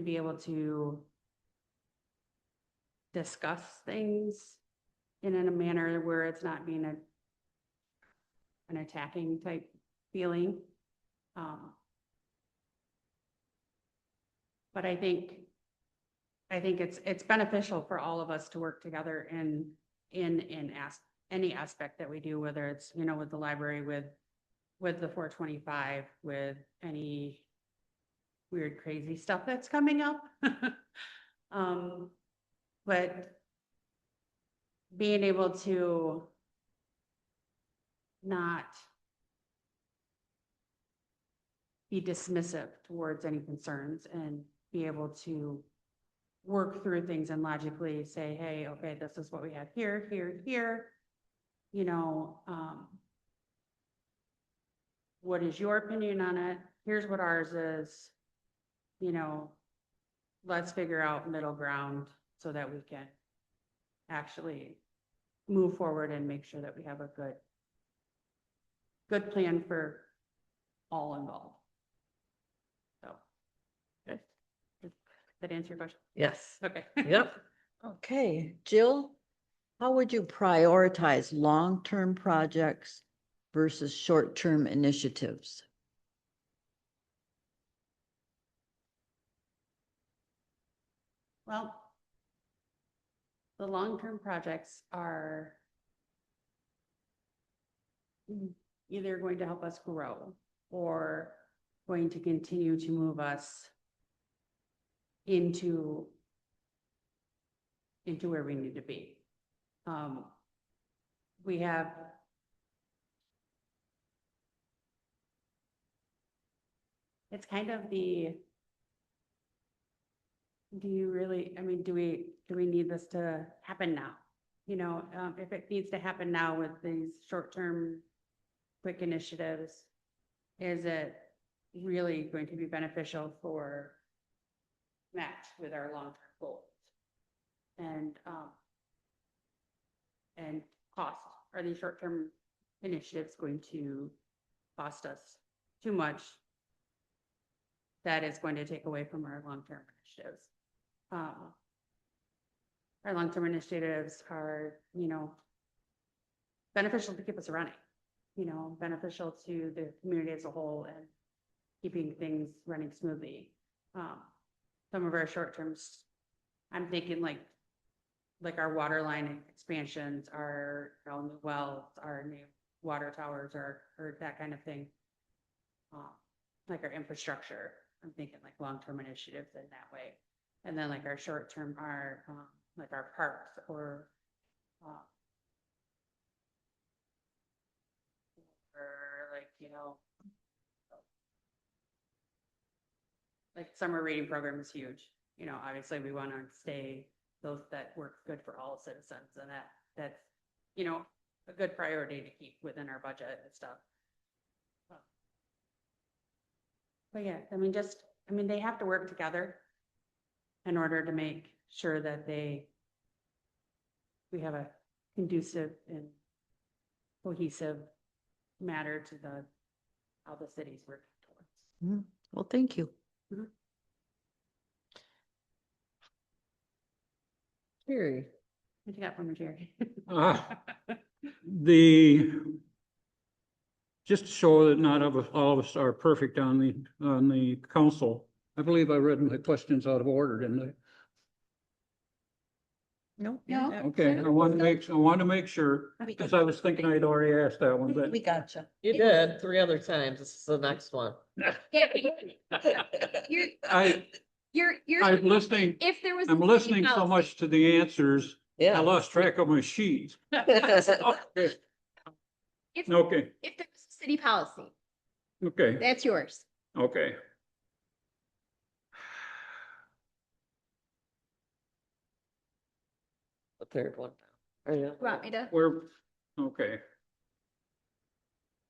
be able to discuss things in a manner where it's not being an attacking type feeling. But I think it's beneficial for all of us to work together in any aspect that we do, whether it's, you know, with the library, with the 425, with any weird, crazy stuff that's coming up. But being able to not be dismissive towards any concerns and be able to work through things and logically say, hey, okay, this is what we have here, here, here. You know, what is your opinion on it? Here's what ours is. You know, let's figure out middle ground so that we can actually move forward and make sure that we have a good plan for all involved. So, good. Did that answer your question? Yes. Okay. Yep. Okay, Jill, how would you prioritize long-term projects versus short-term initiatives? Well, the long-term projects are either going to help us grow or going to continue to move us into where we need to be. We have it's kind of the do you really, I mean, do we need this to happen now? You know, if it needs to happen now with these short-term quick initiatives, is it really going to be beneficial for match with our long-term goals? And cost, are these short-term initiatives going to cost us too much that is going to take away from our long-term initiatives? Our long-term initiatives are, you know, beneficial to keep us running, you know, beneficial to the community as a whole and keeping things running smoothly. Some of our short terms, I'm thinking like our water line expansions, our new wells, our new water towers, or that kind of thing. Like our infrastructure, I'm thinking like long-term initiatives in that way. And then like our short term are like our parks or like, you know, like summer reading program is huge. You know, obviously we want to stay those that work good for all citizens, and that's, you know, a good priority to keep within our budget and stuff. But yeah, I mean, they have to work together in order to make sure that we have a conducive and cohesive matter to how the city's working towards. Well, thank you. Jerry. What you got from Jerry? Just to show that not all of us are perfect on the council. I believe I read my questions out of order, didn't I? No. Okay, I wanted to make sure, because I was thinking I'd already asked that one, but We gotcha. You did 3 other times. This is the next one. I'm listening, If there was. I'm listening so much to the answers, I Yeah. lost track of my sheet. Okay, If okay, there was a city policy, okay, that's yours. okay. The third one. Are you? Want me to? Okay.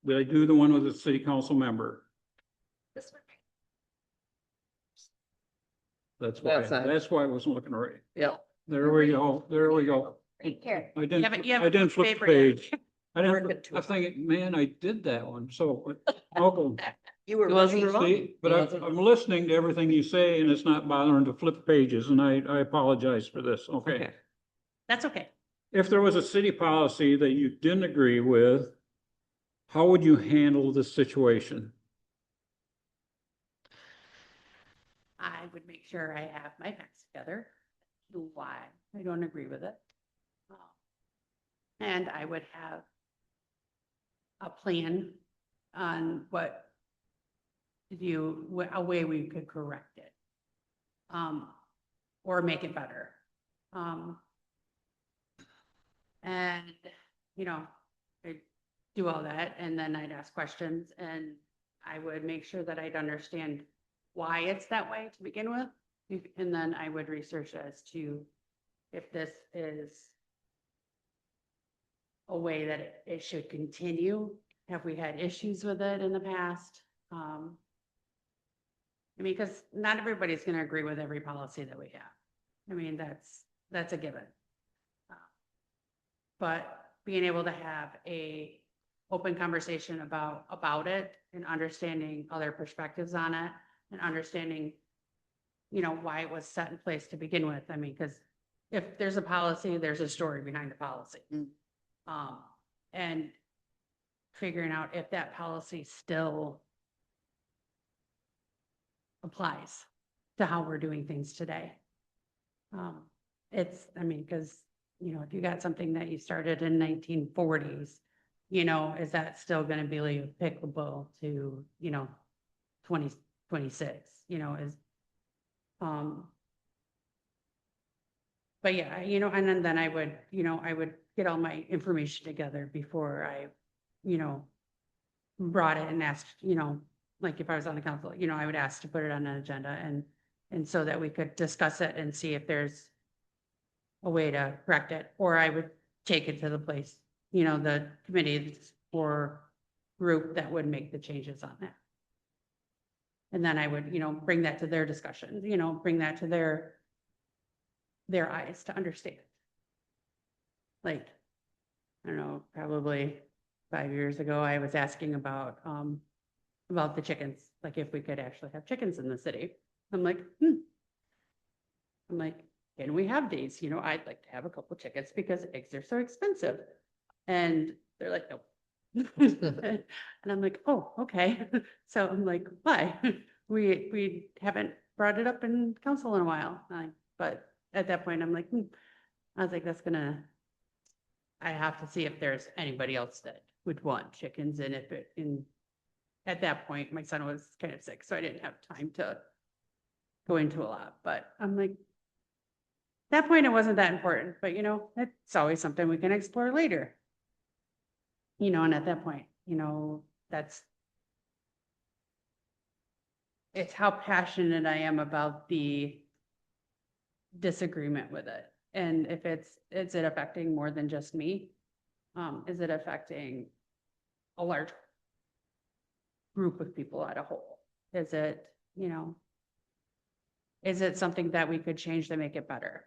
Did I do the one with the city council member? This one? That's That's why I wasn't looking right. Yeah. There we go, there we go. Here. I You didn't, have I didn't flip the paper page. yet. I think, man, I did that one, so, okay. You were It wasn't right. wrong. See, but Wasn't- I'm listening to everything you say and it's not bothering to flip pages, and I apologize for this, okay? That's okay. if there was a city policy that you didn't agree with, how would you handle the situation? I would make sure I have my facts together, why I don't agree with it. And I would have a plan on what to do, a way we could correct it. Or make it better. And, you know, I'd do all that, and then I'd ask questions, and I would make sure that I'd understand why it's that way to begin with. And then I would research as to if this is a way that it should continue. Have we had issues with it in the past? I mean, because not everybody's going to agree with every policy that we have. I mean, that's a given. But being able to have a open conversation about it and understanding other perspectives on it and understanding, you know, why it was set in place to begin with. I mean, because if there's a policy, there's a story behind the policy. And figuring out if that policy still applies to how we're doing things today. I mean, because, you know, if you got something that you started in 1940s, you know, is that still going to be applicable to, you know, 2026, you know, but yeah, you know, and then I would, you know, I would get all my information together before I, you know, brought it and asked, you know, like if I was on the council, you know, I would ask to put it on an agenda and so that we could discuss it and see if there's a way to correct it, or I would take it to the place, you know, the committee or group that would make the changes on that. And then I would, you know, bring that to their discussion, you know, bring that to their eyes to understand. Like, I don't know, probably 5 years ago, I was asking about the chickens, like if we could actually have chickens in the city. I'm like, can we have these? You know, I'd like to have a couple chickens because eggs are so expensive. And they're like, nope. And I'm like, oh, okay. So I'm like, why? We haven't brought it up in council in a while. But at that point, I'm like, I was like, I have to see if there's anybody else that would want chickens. And at that point, my son was kind of sick, so I didn't have time to go into a lot. But I'm like, at that point, it wasn't that important, but you know, it's always something we can explore later. You know, and at that point, you know, it's how passionate I am about the disagreement with it. And if is it affecting more than just me? Is it affecting a large group of people as a whole? Is it, you know, is it something that we could change to make it better?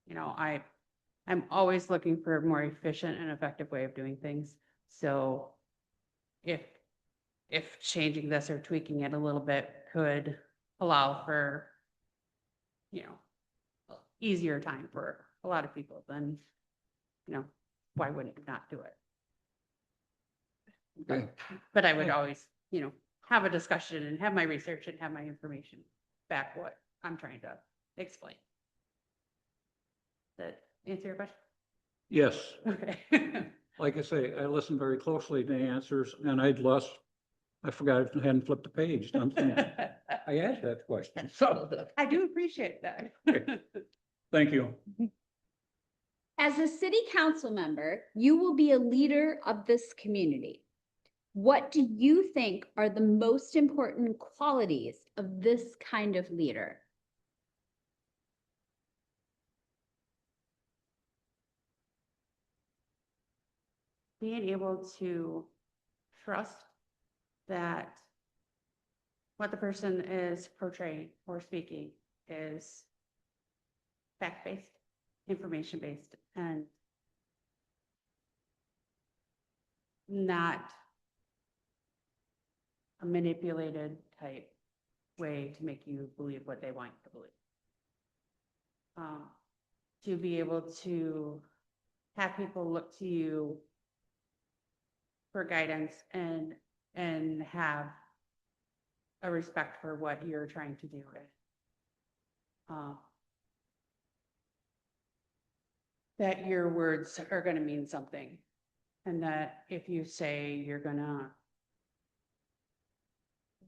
You know, I'm always looking for a more efficient and effective way of doing things. So if changing this or tweaking it a little bit could allow for, you know, easier time for a lot of people, then, you know, why wouldn't you not do it? Okay. But I would always, you know, have a discussion and have my research and have my information back what I'm trying to explain. Does that answer your question? Yes. Okay. Like I say, I listened very closely to the answers and I forgot I hadn't flipped the page. I asked that question. So, I do appreciate that. thank you. As a city council member, you will be a leader of this community. What do you think are the most important qualities of this kind of leader? Being able to trust that what the person is portraying or speaking is fact-based, information-based, and not a manipulated type way to make you believe what they want you to believe. To be able to have people look to you for guidance and have a respect for what you're trying to do. That your words are gonna mean something. And that if you say you're gonna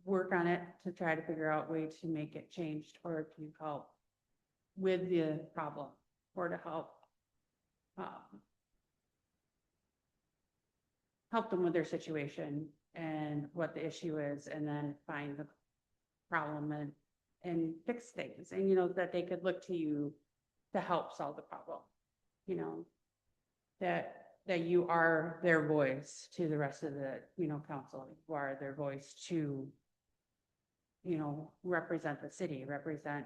work on it to try to figure out a way to make it changed or to help with the problem or to help them with their situation and what the issue is, and then find the problem and fix things. And, you know, that they could look to you to help solve the problem, you know, that you are their voice to the rest of the, you know, council. You are their voice to, you know, represent the city, represent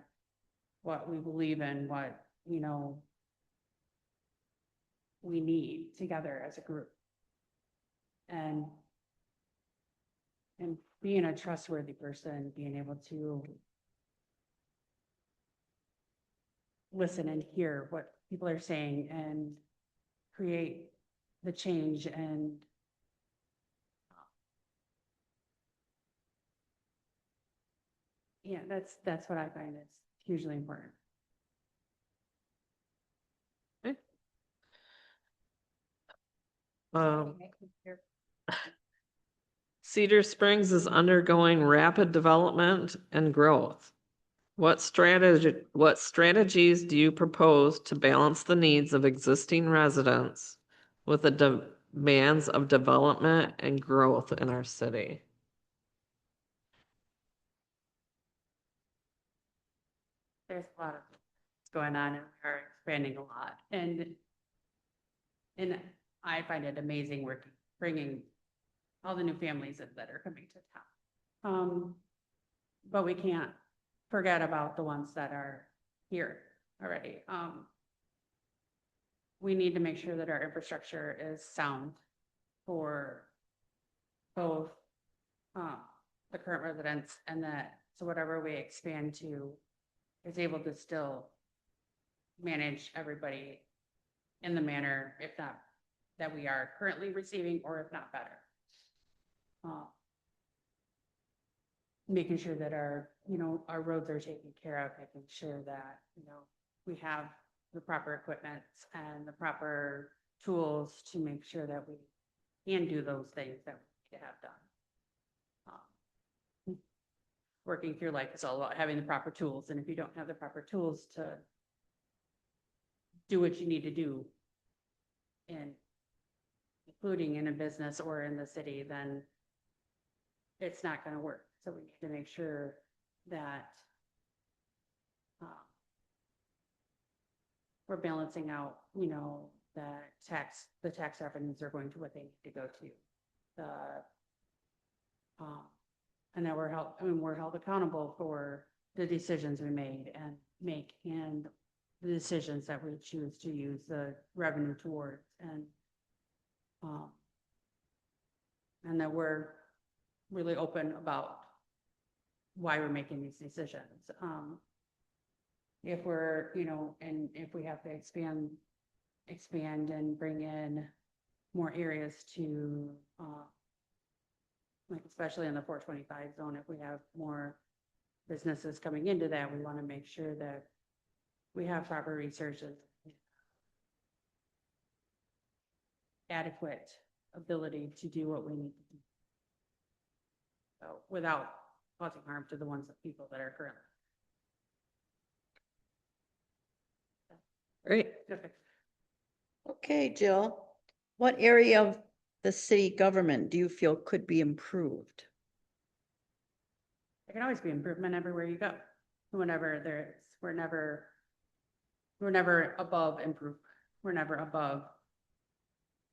what we believe in, what, you know, we need together as a group. And being a trustworthy person, being able to listen and hear what people are saying and create the change. And yeah, that's what I find is hugely important. Cedar Springs is undergoing rapid development and growth. What strategies do you propose to balance the needs of existing residents with the demands of development and growth in our city? There's a lot of things going on and we are expanding a lot. And I find it amazing working, bringing all the new families that are coming to town. But we can't forget about the ones that are here already. We need to make sure that our infrastructure is sound for both the current residents, and that so whatever we expand to is able to still manage everybody in the manner, if not that we are currently receiving, or if not better. Making sure that our, you know, our roads are taken care of, making sure that, you know, we have the proper equipment and the proper tools to make sure that we can do those things that we need to have done. Working through life is all about having the proper tools, and if you don't have the proper tools to do what you need to do, including in a business or in the city, then it's not going to work. So we need to make sure that we're balancing out, you know, the tax revenues are going to what they need to go to. And that we're held accountable for the decisions we made and the decisions that we choose to use the revenue towards, and that we're really open about why we're making these decisions. If we're, you know, and if we have to expand and bring in more areas to, like especially in the 425 zone, if we have more businesses coming into that, we want to make sure that we have proper research and adequate ability to do what we need to do. So without causing harm to the people that are currently. Great. Okay, Jill, what area of the city government do you feel could be improved? There can always be improvement everywhere you go. Whenever there's, we're never above improvement. We're never above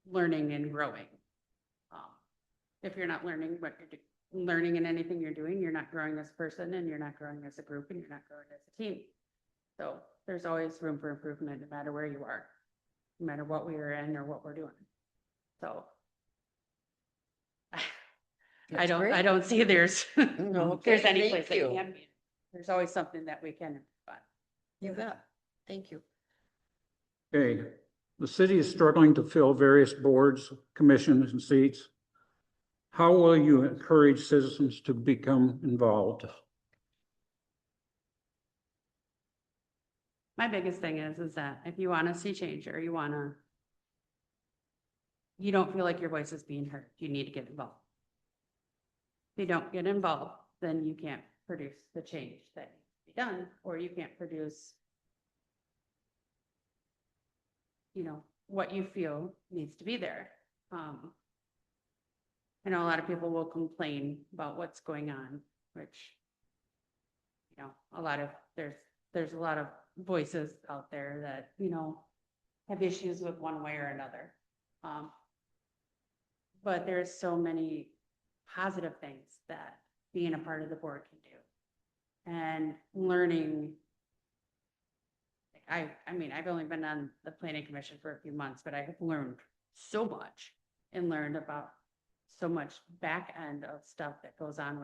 learning and growing. If you're not learning what you're learning in anything you're doing, you're not growing as a person, and you're not growing as a group, and you're not growing as a team. So there's always room for improvement, no matter where you are, no matter what we are in or what we're doing. So I don't see there's there's any place that can be. There's always something that we can improve on. You bet. Thank you. Okay, The city is struggling to fill various boards, commissions, and seats. How will you encourage citizens to become involved? My biggest thing is that if you want to see change or you don't feel like your voice is being heard, you need to get involved. If you don't get involved, then you can't produce the change that needs to be done, or you can't produce, what you feel needs to be there. I know a lot of people will complain about what's going on, which, there's a lot of voices out there that, have issues with one way or another. But there's so many positive things that being a part of the board can do. And learning, I've only been on the planning commission for a few months, but I have learned so much and learned about so much back end of stuff that goes on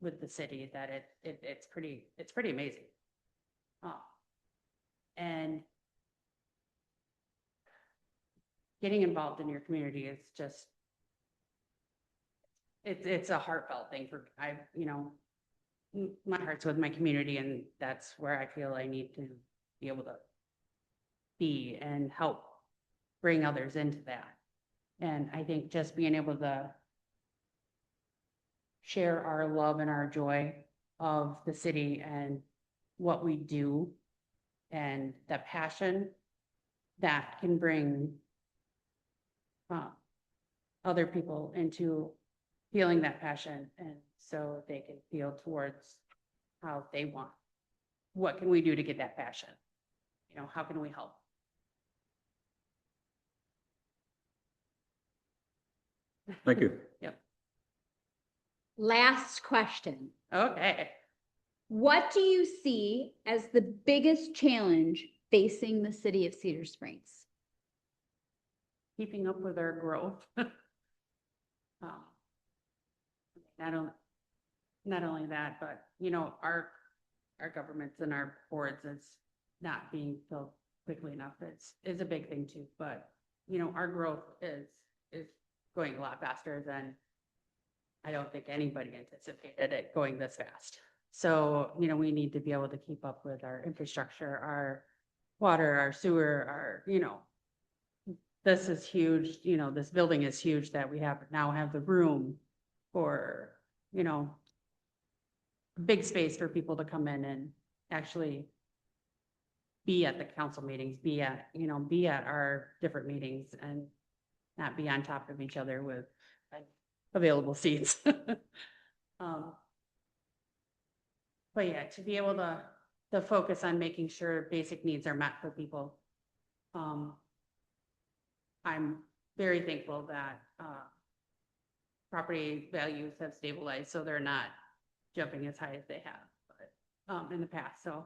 with the city that it's pretty amazing. And getting involved in your community is just, it's a heartfelt thing my heart's with my community, and that's where I feel I need to be able to be and help bring others into that. And I think just being able to share our love and our joy of the city and what we do and the passion that can bring other people into feeling that passion, and so they can feel towards how they want. What can we do to get that passion? How can we help? Thank you. Yep. Last question. Okay. What do you see as the biggest challenge facing the city of Cedar Springs? Keeping up with our growth. Not only that, but our governments and our boards is not being filled quickly enough. Is a big thing too. But our growth is going a lot faster than I don't think anybody anticipated it going this fast. So we need to be able to keep up with our infrastructure, our water, our sewer, this is huge. This building is huge that we now have the room for, big space for people to come in and actually be at the council meetings, be at our different meetings, and not be on top of each other with available seats. But yeah, to be able to focus on making sure basic needs are met for people. I'm very thankful that property values have stabilized, so they're not jumping as high as they have, but in the past. So,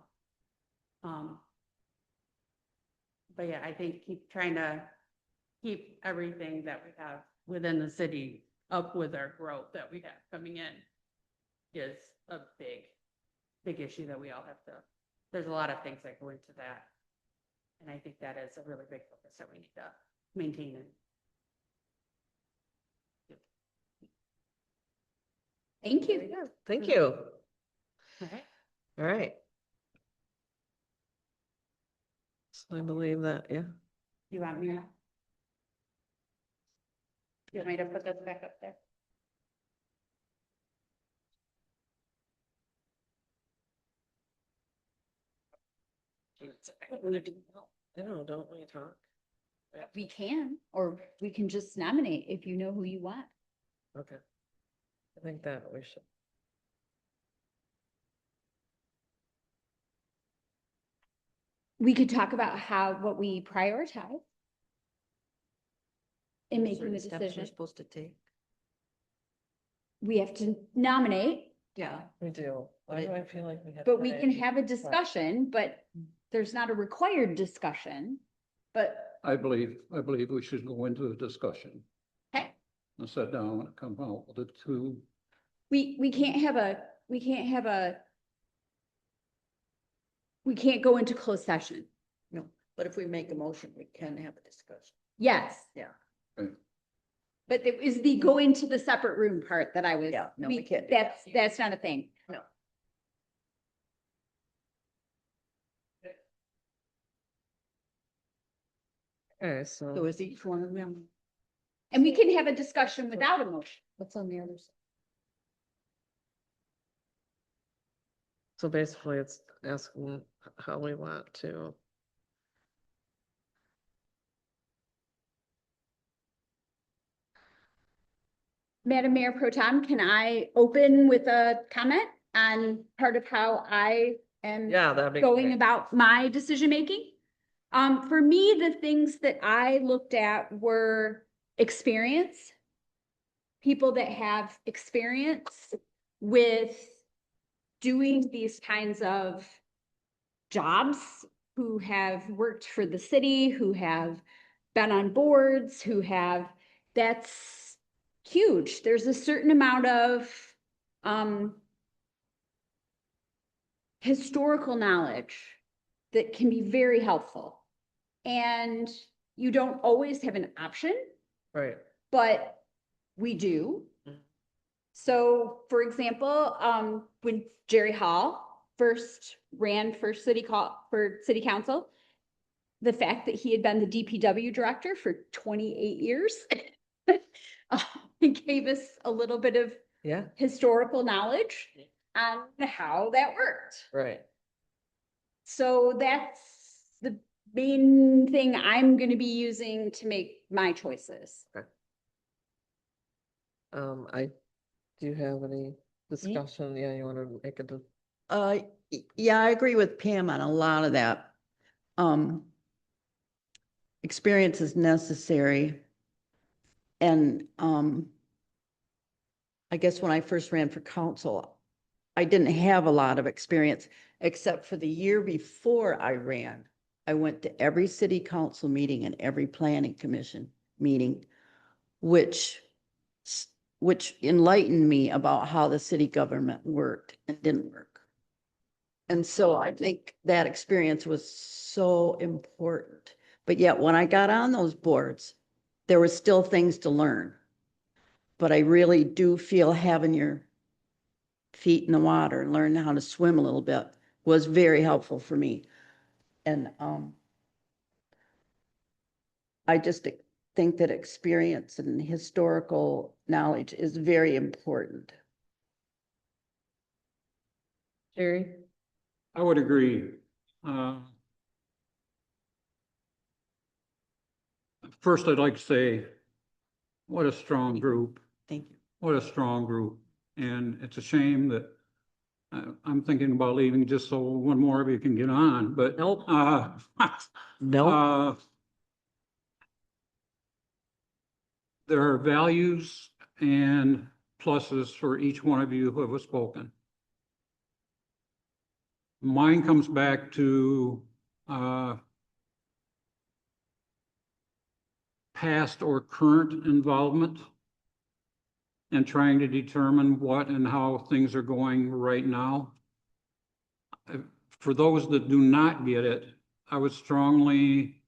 but yeah, I think trying to keep everything that we have within the city up with our growth that we have coming in is a big issue that we all have to. There's a lot of things that go into that, and I think that is a really big focus that we need to maintain. Thank you. Thank you. Okay. All right. So I believe that, yeah. You want me to? You want me to put this back up there? I know, don't we talk? We can, or we can just nominate if you know who you want. Okay. I think that we should. We could talk about what we prioritize in making the Certain steps we're decision. supposed to take. We have to nominate, Yeah. We do. Why do I feel like we have? but to we say- can have a discussion, but there's not a required discussion. But, I believe we should go into a discussion okay, and sit down and come out with the two. we can't go into closed session. No. But if we make a motion, we can have a discussion. Yes. Yeah. But it was the go into the separate room part that I was. Yeah, no, we can't do that. That's not a thing. Okay, So so is each one of them, And we can have a discussion without a motion. what's on the other side? so basically it's asking how we want to. Madam Mayor Pro Tem, can I open with a comment on part of how I am Yeah, that'd be going great. about my decision making? For me, the things that I looked at were experience. People that have experience with doing these kinds of jobs, who have worked for the city, who have been on boards, who have, that's huge. There's a certain amount of historical knowledge that can be very helpful. And you don't always have an option, Right. but we do. Mhm. So, for example, when Jerry Hall first ran for city council, the fact that he had been the DPW director for 28 years it gave us a little bit of Yeah, historical knowledge on how that worked. right. So that's the main thing I'm going to be using to make my choices. I, do you have any discussion? Yeah, you want to make a, Yeah, I agree with Pam on a lot of that. Experience is necessary. And, I guess when I first ran for council, I didn't have a lot of experience, except for the year before I ran. I went to every city council meeting and every planning commission meeting, which enlightened me about how the city government worked and didn't work. And so I think that experience was so important. But yet when I got on those boards, there were still things to learn. But I really do feel having your feet in the water, learning how to swim a little bit was very helpful for me. And I just think that experience and historical knowledge is very important. Jerry? I would agree. First, I'd like to say, what a strong group. Thank you. What a strong group. And it's a shame that I'm thinking about leaving just so one more of you can get on, but. Nope. Nope. There are values and pluses for each one of you who have spoken. Mine comes back to past or current involvement and trying to determine what and how things are going right now. For those that do not get it, I would strongly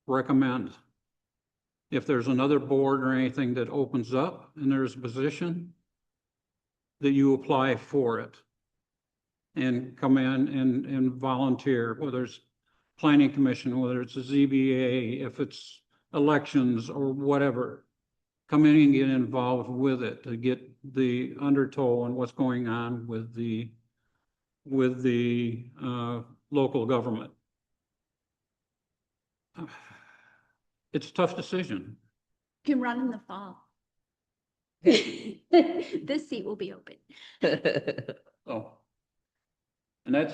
recommend, if there's another board or anything that opens up and there's a position, that you apply for it and come in and volunteer, whether it's planning commission, whether it's a ZBA, if it's elections or whatever. Come in and get involved with it to get the undertow on what's going on with the local government. It's a tough decision. You can run in the fall. This seat will be open. So, and that's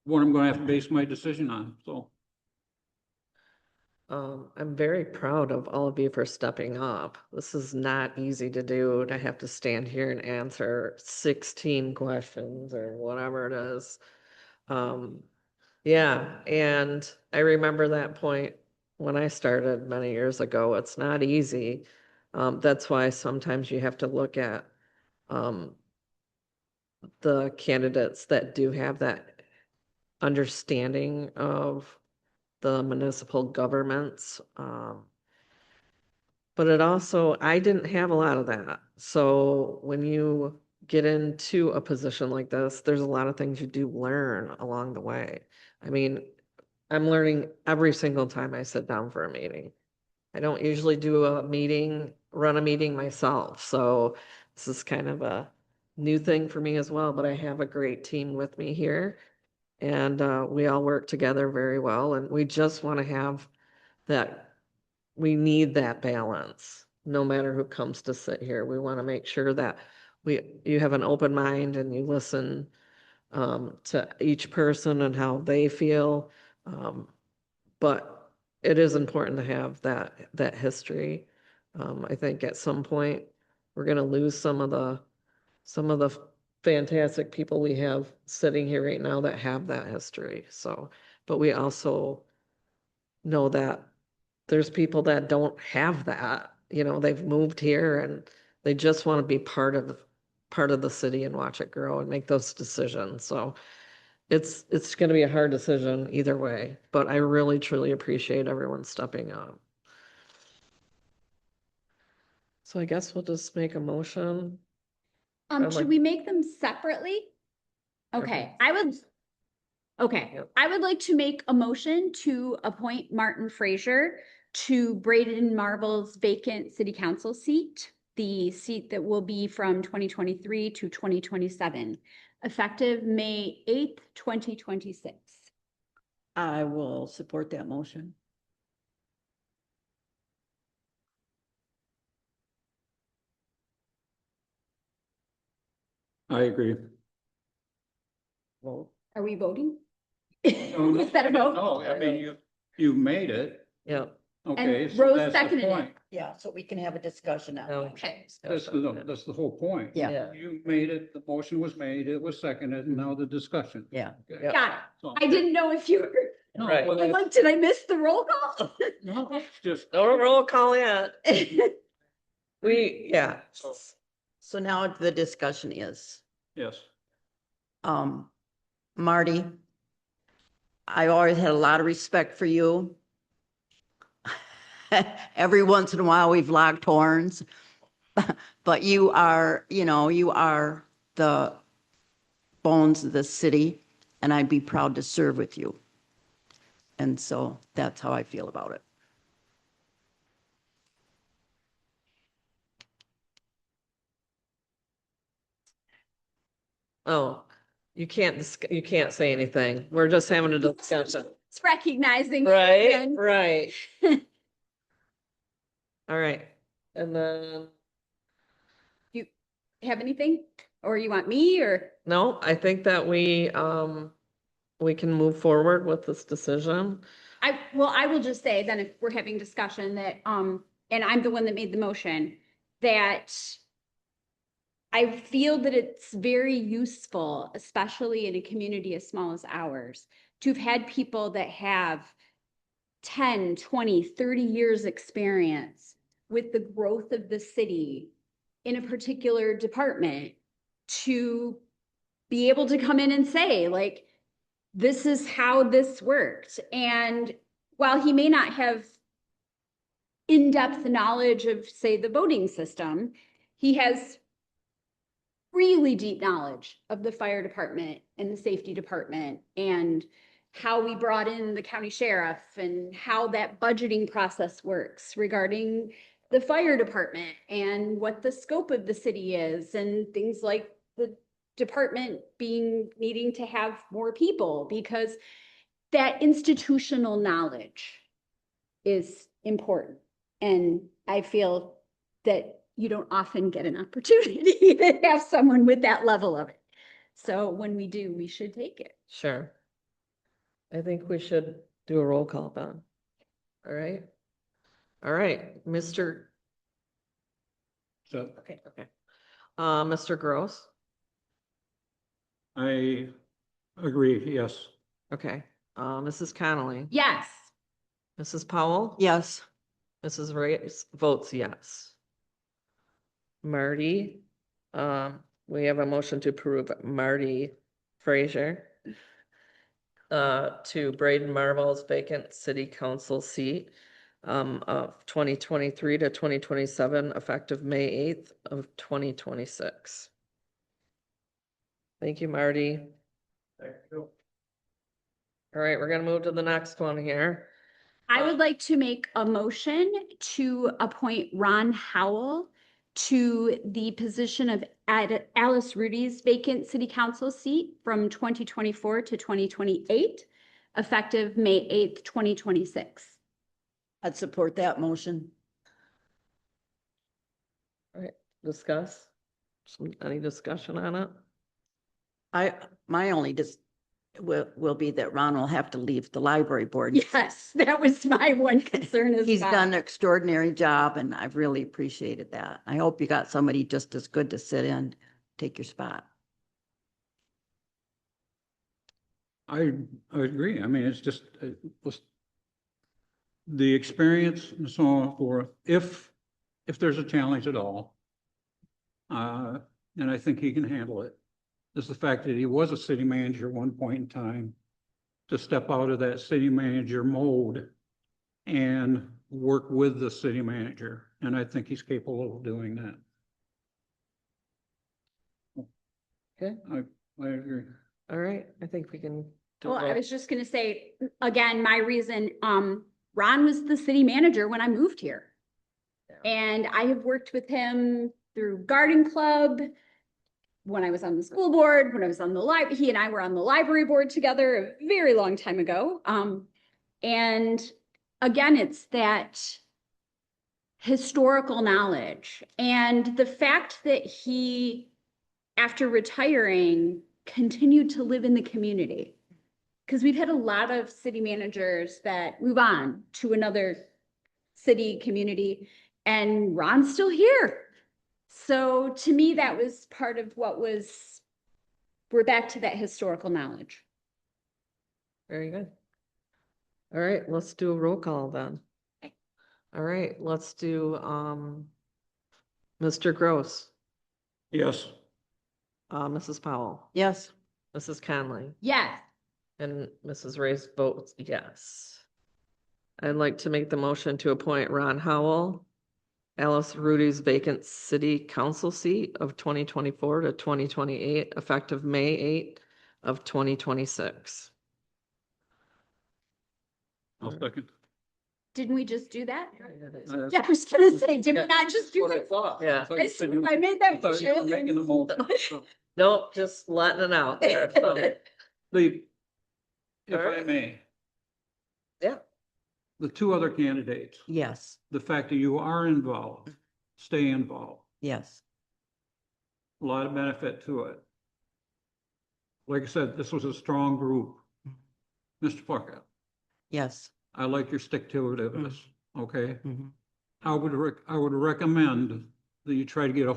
what I'm going to have to base my decision on. So, I'm very proud of all of you for stepping up. This is not easy to do, to have to stand here and answer 16 questions or whatever it is. Yeah, and I remember that point when I started many years ago. It's not easy. That's why sometimes you have to look at the candidates that do have that understanding of the municipal governments. But it also, I didn't have a lot of that. So when you get into a position like this, there's a lot of things you do learn along the way. I mean, I'm learning every single time I sit down for a meeting. I don't usually do a meeting, run a meeting myself, so this is kind of a new thing for me as well, but I have a great team with me here. And we all work together very well, and we just want to have that, we need that balance, no matter who comes to sit here. We want to make sure that you have an open mind and you listen to each person and how they feel. But it is important to have that history. I think at some point, we're gonna lose some of the fantastic people we have sitting here right now that have that history, so, but we also know that there's people that don't have that, they've moved here and they just want to be part of the city and watch it grow and make those decisions, so it's gonna be a hard decision either way, but I really truly appreciate everyone stepping up. So I guess we'll just make a motion. I'd like- Should we make them separately? Okay, Yep. I would like to make a motion to appoint Martin Frazier to Braden Marvel's vacant city council seat, the seat that will be from 2023 to 2027, effective May 8th, 2026. I will support that motion. I agree. Well, Are we voting? No, Is that a vote? No, I mean, you made it. yeah. Okay, And so Rose that's the seconded it. point. Yeah, so we can have a discussion now. no Okay. discussion. That's the whole point. Yeah. You made it, the motion was made, it was seconded, and now the discussion. Yeah. Okay. Yeah. Got it. So- I didn't know if you were, No, Right. well, I'm that's- like, did I miss the roll call? No, it's just, No roll call yet. Yeah. So now the discussion is, yes. Marty, I always had a lot of respect for you. Every once in a while, we've locked horns. But you are, you are the bones of the city, and I'd be proud to serve with you. And so that's how I feel about it. Oh, you can't say anything. We're just having a discussion. It's recognizing. Right, and- right. All right, and then, You have anything? Or you want me or? no, I think that we can move forward with this decision. I will just say then if we're having discussion that, and I'm the one that made the motion, that I feel that it's very useful, especially in a community as small as ours, to have had people that have 10, 20, 30 years experience with the growth of the city in a particular department to be able to come in and say, like, this is how this worked. And while he may not have in-depth knowledge of, say, the voting system, he has really deep knowledge of the fire department and the safety department and how we brought in the county sheriff and how that budgeting process works regarding the fire department and what the scope of the city is and things like the department needing to have more people, because that institutional knowledge is important. And I feel that you don't often get an opportunity to have someone with that level of it. So when we do, we should take it. Sure. I think we should do a roll call then. All right. All right, Mr. So Okay. Mr. Gross. I agree, yes. Okay. Mrs. Connolly. Yes. Mrs. Powell. Yes. Mrs. Reyes votes yes. Marty, we have a motion to approve Marty Frazier. to Braden Marvel's vacant city council seat of 2023 to 2027, effective May 8th of 2026. Thank you, Marty. Thank you. All right, we're gonna move to the next one here. I would like to make a motion to appoint Ron Howell to the position of Alice Rudy's vacant city council seat from 2024 to 2028, effective May 8th, 2026. I'd support that motion. All right, discuss. Any discussion on it? My only will be that Ron will have to leave the library board. Yes, that was my one concern as well. He's done an extraordinary job and I've really appreciated that. I hope you got somebody just as good to sit in, take your spot. I agree. I mean, it's just, it was the experience and so on forth, if there's a challenge at all. And I think he can handle it. Is the fact that he was a city manager at one point in time, to step out of that city manager mode and work with the city manager. And I think he's capable of doing that. Okay, I agree. all right, I think we can. do Well, a I roll. was just gonna say, again, my reason, Ron was the city manager when I moved here. Yeah. And I have worked with him through garden club, when I was on the school board, when I was on the library, he and I were on the library board together a very long time ago. And again, it's that historical knowledge and the fact that he, after retiring, continued to live in the community. Because we've had a lot of city managers that move on to another city community, and Ron's still here. So to me, that was part of what was, we're back to that historical knowledge. Very good. All right, let's do a roll call then. Okay. All right, let's do, Mr. Gross, Yes. Mrs. Powell, Yes, Mrs. Conley, Yes, and Mrs. Ray's votes yes. I'd like to make the motion to appoint Ron Howell, Alice Rudy's vacant city council seat of 2024 to 2028, effective May 8th of 2026. I'll second. didn't we just do that? Uh, Yeah, I was gonna say, did we not just do What I that? thought. Yeah. thought you I said you- I made that. thought you were making the motion. motion. Nope, just letting it out there. So, If I may, yeah, the two other candidates, yes, the fact that you are involved, stay involved, yes. a lot of benefit to it. Like I said, this was a strong group. Mr. Pluckett, Yes. I like your stick-to-itiveness, okay? Mhm. I would recommend that you try to get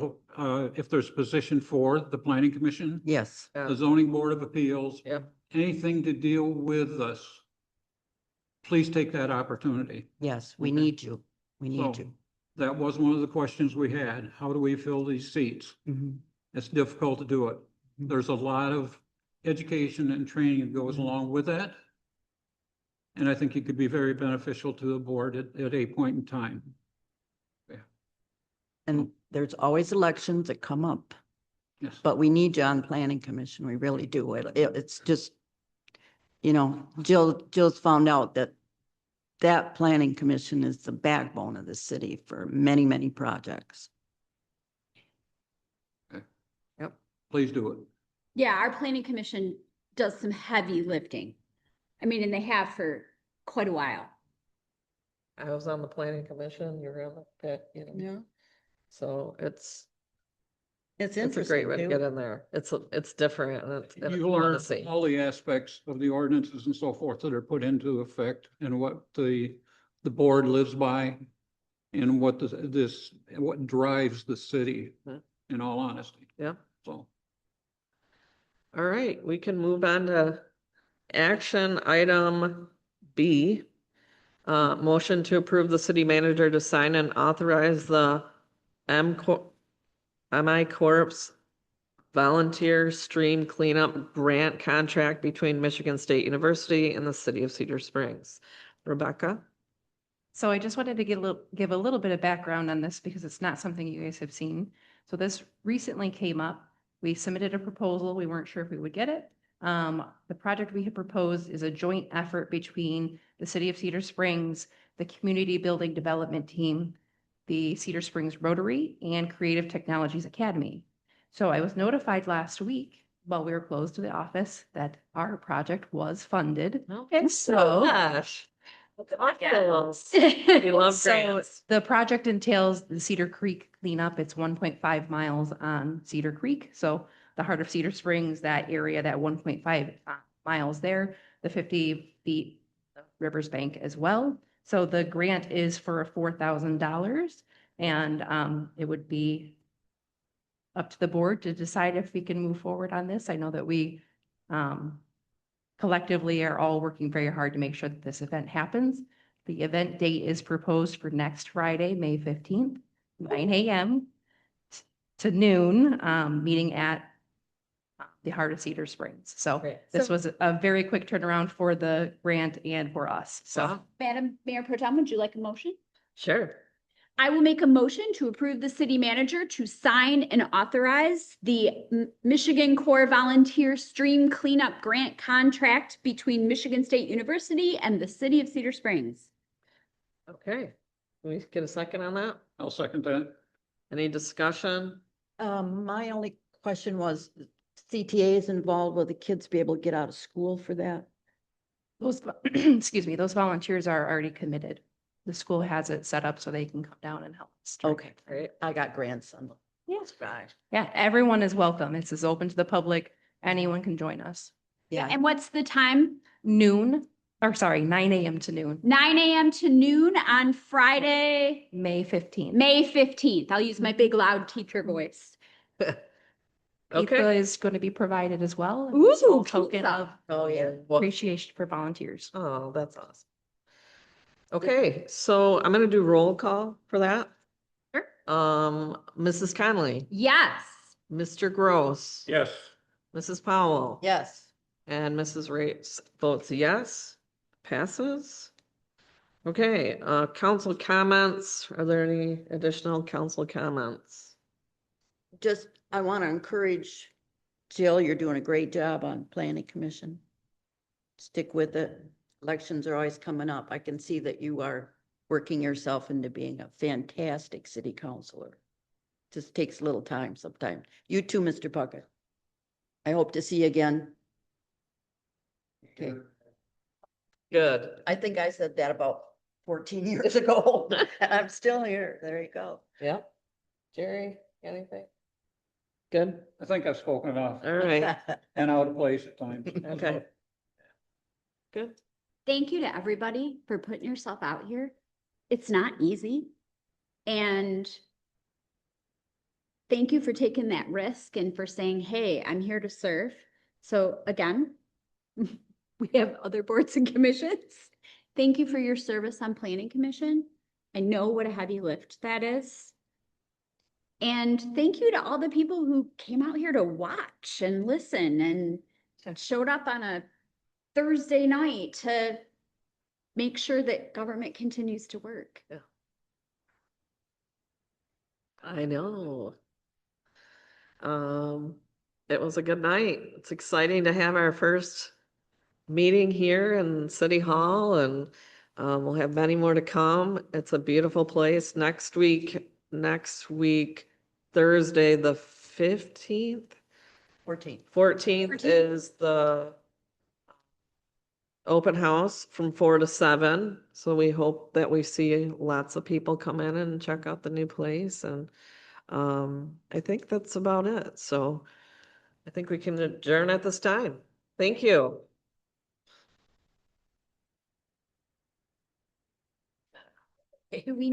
if there's a position for the planning commission, Yes. the zoning board of appeals, yeah, anything to deal with us, please take that opportunity. Yes, we Okay. need you. We need So, you. that was one of the questions we had. How do we fill these seats? Mhm. It's difficult to do it. Mhm. There's a lot of education and training that goes along with that. And I think it could be very beneficial to the board at a point in time. And there's always elections that come up, Yes. but we need you on planning commission. We really do. It's just, Jill's found out that planning commission is the backbone of the city for many, many projects. Please do it. Yeah, our planning commission does some heavy lifting. I mean, and they have for quite a while. I was on the planning commission, you were on the pit, Yeah. So it's It's a great way to interesting get too. in there. It's different and it's You fun learn to see. all the aspects of the ordinances and so forth that are put into effect and what the board lives by and what what drives the city, Mhm. in all honesty. Yeah. So, All right, we can move on to action item B. Motion to approve the city manager to sign and authorize the MI Corp's volunteer stream cleanup grant contract between Michigan State University and the city of Cedar Springs. Rebecca? So I just wanted to give a little bit of background on this because it's not something you guys have seen. So this recently came up. We submitted a proposal. We weren't sure if we would get it. The project we had proposed is a joint effort between the city of Cedar Springs, the Community Building Development Team, the Cedar Springs Rotary, and Creative Technologies Academy. So I was notified last week while we were closed to the office that our project was funded. Okay, So- gosh. That's awesome. We love So grants. the project entails the Cedar Creek cleanup. It's 1.5 miles on Cedar Creek. So the heart of Cedar Springs, that area, that 1.5 miles there, the 50 feet of Rivers Bank as well. So the grant is for $4,000 and it would be up to the board to decide if we can move forward on this. I know that we collectively are all working very hard to make sure that this event happens. The event date is proposed for next Friday, May 15th, 9 a.m. to noon, meeting at the heart of Cedar Springs. So Great. this was a very quick turnaround for the grant and for us. So Wow. Madam Mayor Pro Tem, would you like a motion? Sure. I will make a motion to approve the city manager to sign and authorize the Michigan Corps Volunteer Stream Cleanup Grant Contract between Michigan State University and the city of Cedar Springs. Okay. Can we get a second on that? I'll second that. Any discussion? My only question was, CTA is involved, will the kids be able to get out of school for that? those, excuse me, those volunteers are already committed. The school has it set up so they can come down and help us. Okay, Great. I got grandson. Yes. Right. Yeah, everyone is welcome. This is open to the public. Anyone can join us. Yeah, And what's the time? Noon, or sorry, 9 a.m. to noon, 9 a.m. to noon on Friday, May 15th. May 15th. I'll use my big loud teacher voice. Okay. Pizza is going to be provided as well. as a Ooh, small token pizza. of oh, yeah. Well, appreciation for volunteers. oh, that's awesome. Okay, so I'm gonna do roll call for that. Sure. Mrs. Conley, Yes. Mr. Gross. Yes. Mrs. Powell. Yes. And Mrs. Rates votes yes, passes. Okay, council comments. Are there any additional council comments? Just, I want to encourage Jill, you're doing a great job on planning commission. Stick with it. Elections are always coming up. I can see that you are working yourself into being a fantastic city councilor. Just takes a little time sometimes. You too, Mr. Puckett. I hope to see you again. Okay, Good. I think I said that about 14 years ago. I'm still here. There you go. Yep. Jerry, anything? Good. I think I've spoken enough All right. and out of place at times. Okay. Good. Thank you to everybody for putting yourself out here. It's not easy. And thank you for taking that risk and for saying, hey, I'm here to serve. So again, we have other boards and commissions. Thank you for your service on Planning Commission. I know what a heavy lift that is. And thank you to all the people who came out here to watch and listen and showed up on a Thursday night to make sure that government continues to work. I know. It was a good night. It's exciting to have our first meeting here in City Hall, and we'll have many more to come. It's a beautiful place. Next week, Thursday, the 15th, 14th is the open house from 4 to 7. So we hope that we see lots of people come in and check out the new place. And I think that's about it. So I think we can adjourn at this time. Thank you. We